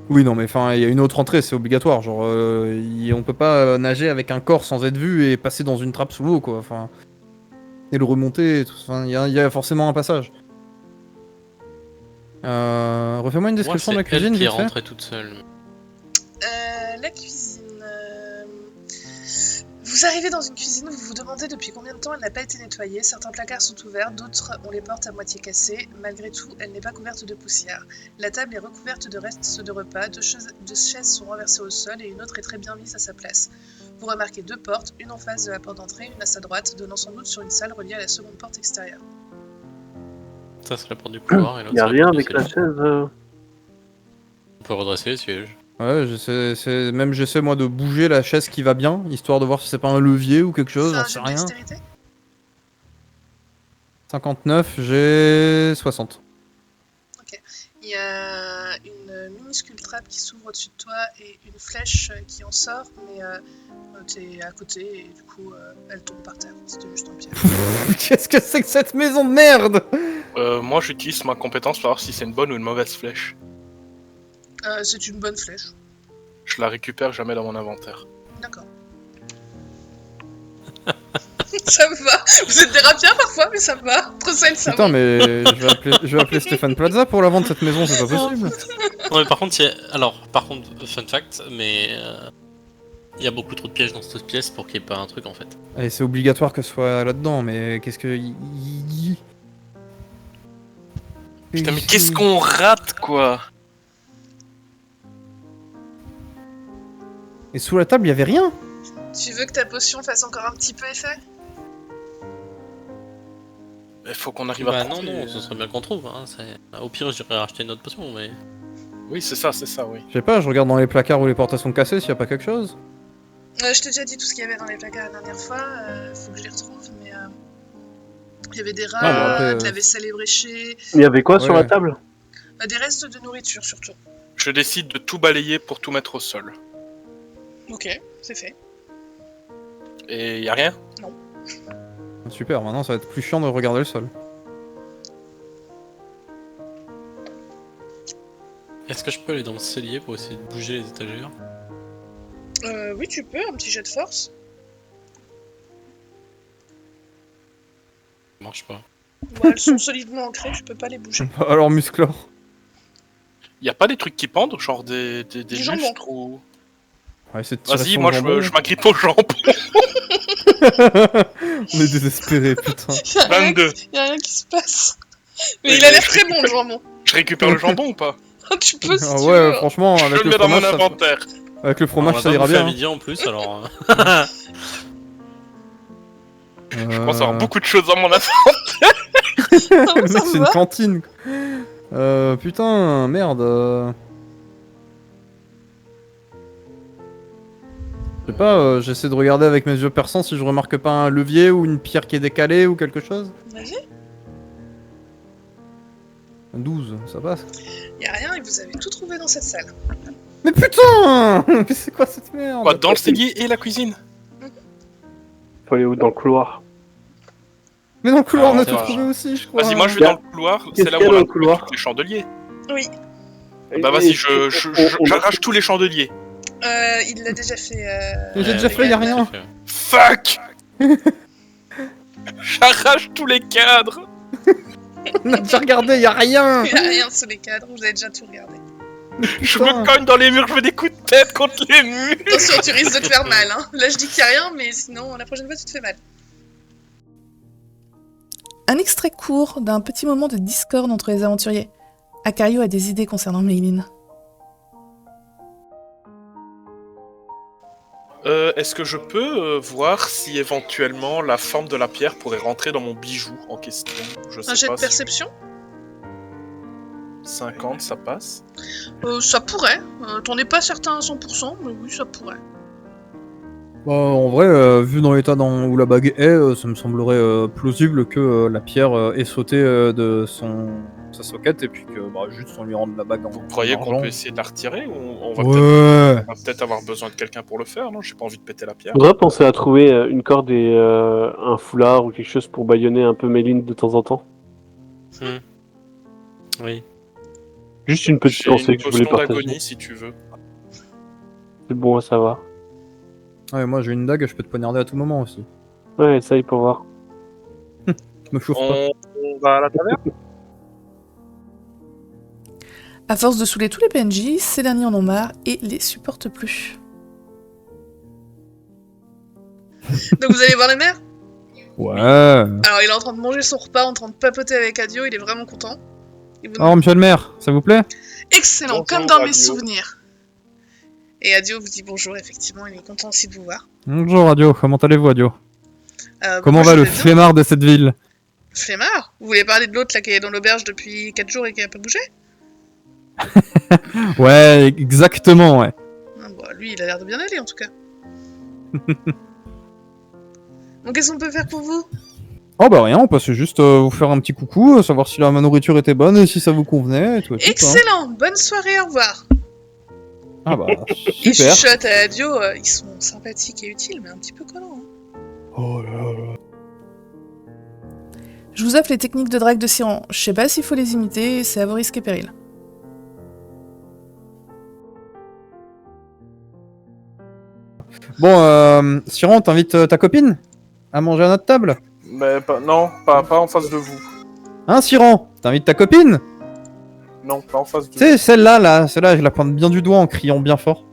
S3: Oui, non, mais enfin, il y a une autre entrée, c'est obligatoire. Genre, on peut pas nager avec un corps sans être vu et passer dans une trappe sous l'eau, quoi. Enfin, et le remonter, et tout. Enfin, il y a forcément un passage. Refais-moi une
S4: Moi,
S3: description
S4: c'est
S3: de la cuisine,
S4: elle qui est
S3: vite fait.
S4: rentrée toute seule.
S2: La cuisine. Vous arrivez dans une cuisine, vous vous demandez depuis combien de temps elle n'a pas été nettoyée. Certains placards sont ouverts, d'autres ont les portes à moitié cassées. Malgré tout, elle n'est pas couverte de poussière. La table est recouverte de restes de repas, deux chaises sont renversées au sol et une autre est très bien mise à sa place. Vous remarquez 2 portes, une en face de la porte d'entrée, une à sa droite, donnant sans doute sur une salle reliée à la seconde porte extérieure.
S4: Ça, c'est la porte du couloir et l'autre,
S5: Y a
S4: c'est la
S5: rien
S4: porte du
S5: avec la
S4: cellier.
S5: chaise.
S4: On peut redresser les sièges.
S3: Ouais, j'essaie moi de bouger la chaise qui va bien, histoire de voir si c'est pas un levier ou quelque chose,
S2: Fais
S3: j'en
S2: un
S3: sais
S2: jeu de
S3: rien.
S2: dextérité.
S3: 59, j'ai 60.
S2: Il y a une minuscule trappe qui s'ouvre au-dessus de toi et une flèche qui en sort, mais t'es à côté et du coup elle tombe par terre. C'était juste un piège.
S3: Qu'est-ce que c'est que cette maison de merde?
S6: Moi j'utilise ma compétence pour voir si c'est une bonne ou une mauvaise flèche.
S2: C'est une bonne flèche.
S6: Je la récupère jamais dans mon inventaire.
S2: D'accord. Ça me va. Vous êtes des rapiens parfois, mais ça me va. Entre ça et le savon.
S3: Putain, mais je vais appeler Stéphane Plaza pour la vendre cette maison, c'est pas possible.
S4: Non, mais par contre, fun fact, mais il y a beaucoup trop de pièges dans cette pièce pour qu'il n'y ait pas un truc en fait.
S3: Et c'est obligatoire que ce soit là-dedans, mais qu'est-ce que...
S6: Putain mais qu'est-ce qu'on rate quoi!
S3: Et sous la table, il y avait rien.
S2: Tu veux que ta potion fasse encore un petit peu effet?
S6: Il faut qu'on arrive à
S4: Bah
S6: trouver.
S4: non, ce serait bien qu'on trouve. Hein. Au pire, j'irai racheter une autre potion, mais...
S6: Oui c'est ça, oui.
S3: Je sais pas, je regarde dans les placards où les portes sont cassées s'il y a pas quelque chose.
S2: Je t'ai déjà dit tout ce qu'il y avait dans les placards la dernière fois. Faut que je les retrouve, mais il y avait des rats,
S3: Non, mais après,
S2: de la vaisselle ébréchée,
S5: Il y avait quoi sur
S3: Ouais.
S5: la table?
S2: des restes de nourriture surtout.
S6: Je décide de tout balayer pour tout mettre au sol.
S2: Ok, c'est fait.
S6: Et y a rien?
S3: Super, maintenant ça va être plus chiant de regarder le sol.
S4: Est-ce que je peux aller dans le cellier pour essayer de bouger les étagères?
S2: Oui, tu peux, un petit jet de force.
S4: Ça marche pas.
S2: Bon, elles sont solidement ancrées, tu peux pas les bouger.
S3: Alors Musclor.
S6: Y a pas des trucs qui pendent, genre des
S2: jambons.
S6: lustres ou...
S3: Ouais, c'est de tirer
S6: Vas-y,
S3: sur
S6: moi
S3: le jambon.
S6: je m'agrippe aux jambes.
S3: On est désespérés, putain.
S2: Y'a rien,
S6: 22.
S2: y a rien qui se passe. Mais
S6: Oui,
S2: il a
S6: mais
S2: l'air
S6: je
S2: très bon le jambon.
S6: Je récupère le jambon ou pas?
S2: Tu peux si
S3: Ah
S2: tu
S3: ouais,
S2: veux.
S3: franchement,
S6: Je
S3: avec
S6: le
S3: le
S6: mets dans mon
S3: fromage,
S6: inventaire.
S3: avec le fromage
S4: On
S3: ça
S4: va
S3: ira
S4: pas bouffer à
S3: bien.
S4: midi en plus, alors...
S6: Je pense avoir beaucoup de choses dans mon inventaire.
S2: Non,
S3: Le
S2: ça
S3: mec,
S2: me
S3: c'est une
S2: va.
S3: cantine. Putain, merde. Je sais pas, j'essaie de regarder avec mes yeux perçants si je remarque pas un levier ou une pierre qui est décalée ou quelque chose.
S2: Vas-y.
S3: 12, ça passe.
S2: Y a rien et vous avez tout trouvé dans cette salle.
S3: Mais putain! Mais c'est quoi cette merde?
S6: Quoi, dans le cellier et la cuisine?
S5: Faut aller où? Dans le couloir.
S3: Mais dans le couloir,
S4: Ah,
S3: on a
S4: c'est
S3: tout
S4: vrai.
S3: trouvé aussi, je crois.
S6: Vas-y, moi je vais dans le couloir,
S5: Qu'est-ce
S6: c'est là
S5: qu'il y
S6: où
S5: a
S6: on
S5: dans
S6: a
S5: le couloir?
S6: les chandeliers.
S2: Oui,
S6: Bah vas-y,
S5: on-
S6: j'arrache tous les chandeliers.
S2: il l'a déjà fait.
S3: J'ai déjà fait, y a rien.
S6: Fuck. J'arrache tous les cadres.
S3: On a déjà regardé, y a rien!
S2: Il n'y a rien sous les cadres, vous avez déjà tout regardé.
S6: Je
S3: Putain.
S6: me cogne dans les murs, je fais des coups de tête contre les murs.
S2: Attention, tu risques de te faire mal. Hein. Là, je dis qu'il n'y a rien, mais sinon, la prochaine fois, tu te fais mal.
S1: Un extrait court d'un petit moment de discorde entre les aventuriers. Acario a des idées concernant Méline.
S6: Est-ce que je peux voir si éventuellement la forme de la pierre pourrait rentrer dans mon bijou en question? Je sais
S2: Un jet
S6: pas
S2: de
S6: si
S2: perception
S6: 50 ça passe.
S2: Ça pourrait. T'en es pas certain à 100%, mais oui, ça pourrait.
S3: Bah, en vrai, vu dans l'état où la bague est, ça me semblerait plausible que la pierre ait sauté de sa socket et puis que juste on lui rende la bague en
S6: Vous croyez
S3: en
S6: qu'on
S3: argent.
S6: peut essayer de la retirer ou on va
S3: Ouais.
S6: peut-être avoir besoin de quelqu'un pour le faire, non? J'ai pas envie de péter la pierre.
S5: Faudrait penser à trouver une corde et un foulard ou quelque chose pour bâillonner un peu Méline de temps en temps.
S4: Oui.
S5: Juste une petite
S6: J'ai
S5: pensée
S6: une
S5: que je voulais
S6: potion
S5: partager.
S6: d'agonie si tu veux.
S5: C'est bon à savoir.
S3: Ouais, moi j'ai une dague, je peux te poignarder à tout moment aussi.
S5: Ouais, essaye pour voir.
S3: Me chauffe pas.
S6: On va à la taverne?
S1: À force de saouler tous les PNJ, ces derniers en ont marre et les supportent plus.
S2: Donc, vous allez voir la mère?
S3: Ouais.
S2: Alors, il est en train de manger son repas, en train de papoter avec Adio, il est vraiment content. Il vous
S3: Oh, monsieur le maire, ça vous plaît?
S2: Excellent,
S6: Bonjour,
S2: comme dans mes
S6: Adio.
S2: souvenirs. Et Adio vous dit bonjour, effectivement, il est content aussi de vous voir.
S3: Bonjour Adio, comment allez-vous Adio? Comment
S2: moi,
S3: va
S2: je
S3: le
S2: vais bien.
S3: flemmard de cette ville?
S2: Flemmard? Vous voulez parler de l'autre là qui est dans l'auberge depuis 4 jours et qui a pas bougé?
S3: Ouais, exactement, ouais.
S2: Ah, bah, lui, il a l'air de bien aller en tout cas. Bon, qu'est-ce qu'on peut faire pour vous?
S3: Oh bah rien, on passait juste vous faire un petit coucou, savoir si la nourriture était bonne et si ça vous convenait et tout. Et tout, hein.
S2: Excellent, bonne soirée, au revoir.
S3: Ah bah
S2: Il
S3: super.
S2: chuchote à Adio, ils sont sympathiques et utiles, mais un petit peu collants. Hein.
S3: Oh là là.
S1: Je vous offre les techniques de drague de Siran. Je sais pas s'il faut les imiter, c'est à vos risques et périls.
S3: Bon, Siron, t'invites ta copine à manger à notre table?
S6: Mais non, pas en face de vous.
S3: Hein, Siron? T'invites ta copine?
S6: Non, pas en face de
S3: Tu sais, celle-là, je la pointe bien du doigt en criant bien fort.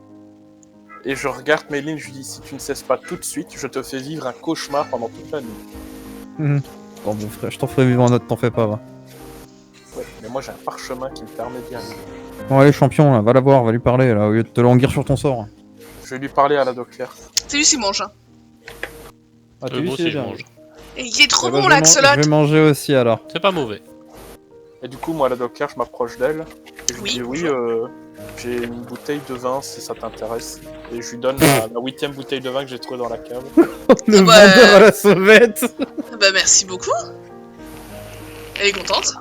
S6: Et je regarde Méline, je lui dis si tu ne cesses pas tout de suite, je te fais vivre un cauchemar pendant toute la nuit.
S3: Bon, mon frère, je t'en ferai vivre un autre, t'en fais pas, va.
S6: Ouais, mais moi j'ai un parchemin qui me permet d'y aller.
S3: Bon, allez, champion, là, va la voir, va lui parler, là, au lieu de te languir sur ton sort.
S6: Je vais lui parler à la docker.
S2: C'est lui qui mange. Hein.
S3: Ah,
S4: Moi aussi, je mange.
S2: Et il est trop
S3: Eh ben,
S2: bon
S3: je vais
S2: l'axolot.
S3: Je vais manger aussi, alors.
S4: C'est pas mauvais.
S6: Et du coup, moi, la docker, je m'approche d'elle. Et je lui
S2: Oui,
S6: dis oui, j'ai une bouteille de vin si ça t'intéresse. Et je lui donne la 8ème bouteille de vin que j'ai trouvée dans la cave.
S3: Le
S2: bah,
S3: vendeur à la sauvette.
S2: Bah merci beaucoup. Elle est contente.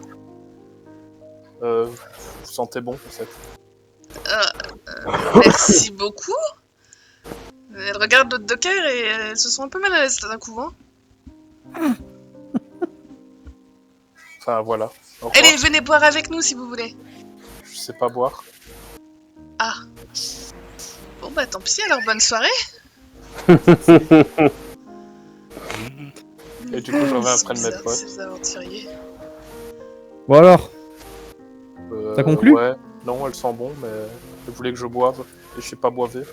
S6: Vous sentez bon, peut-être.
S2: Merci beaucoup. Elle regarde l'autre docker et elle se sent un peu mal à l'aise d'un coup. Hein.
S6: Enfin, voilà. Au revoir.
S2: Allez, venez boire avec nous si vous voulez.
S6: Je sais pas boire.
S2: Ah. Bon bah tant pis, alors bonne soirée.
S6: Et du coup, je reviens après de mes
S2: Bizarre,
S6: potes.
S2: ces aventuriers.
S3: Bon, alors. T'as conclu?
S6: Ouais. Non, elle sent bon, mais elle voulait que je boive. Et je sais pas boiver.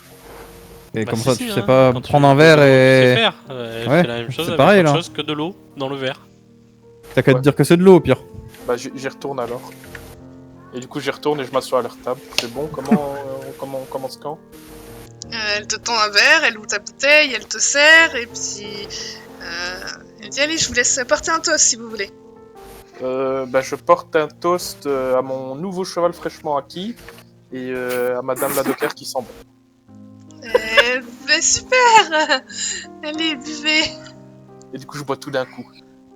S3: Et
S4: Bah,
S3: comme
S4: si,
S3: ça,
S4: si,
S3: tu
S4: hein,
S3: sais pas
S4: quand tu
S3: prendre un
S4: veux
S3: verre
S4: de l'eau, tu sais
S3: et...
S4: faire. Elle
S3: Ouais,
S4: fait la même chose
S3: c'est
S4: avec
S3: pareil,
S4: autre
S3: là.
S4: chose que de l'eau dans le verre.
S3: T'as qu'à te
S6: Ouais.
S3: dire que c'est de l'eau, au pire.
S6: Bah, j'y retourne alors. Et du coup, j'y retourne et je m'assois à leur table. C'est bon, comment on commence quand?
S2: Elle te tend un verre, elle ouvre ta bouteille, elle te sert et puis... elle dit allez, je vous laisse porter un toast si vous voulez.
S6: Bah, je porte un toast à mon nouveau cheval fraîchement acquis et à Madame la docker qui sent bon.
S2: Bah super. Allez, buvez.
S6: Et du coup, je bois tout d'un coup.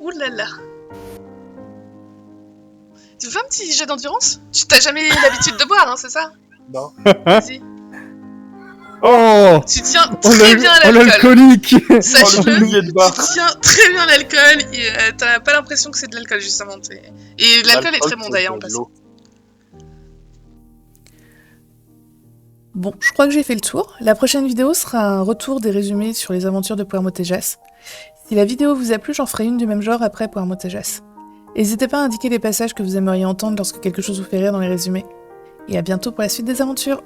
S2: Ouh là là. Tu veux faire un petit jet d'endurance? Tu t'as jamais eu l'habitude de boire, hein, c'est ça?
S6: Non.
S2: Vas-y.
S3: Oh,
S2: Tu tiens
S3: oh,
S2: très bien à l'alcool.
S3: l'alcoolique.
S2: Sache-le,
S6: le billet de bar.
S2: tu tiens très bien à l'alcool et t'as pas l'impression que c'est de l'alcool justement. Et l'alcool est très bon d'ailleurs en passant.
S1: Bon, je crois que j'ai fait le tour. La prochaine vidéo sera un retour des résumés sur les aventures de Puermo Tejas. Si la vidéo vous a plu, j'en ferai une du même genre après Puermo Tejas. N'hésitez pas à indiquer les passages que vous aimeriez entendre lorsque quelque chose vous fait rire dans les résumés. Et à bientôt pour la suite des aventures.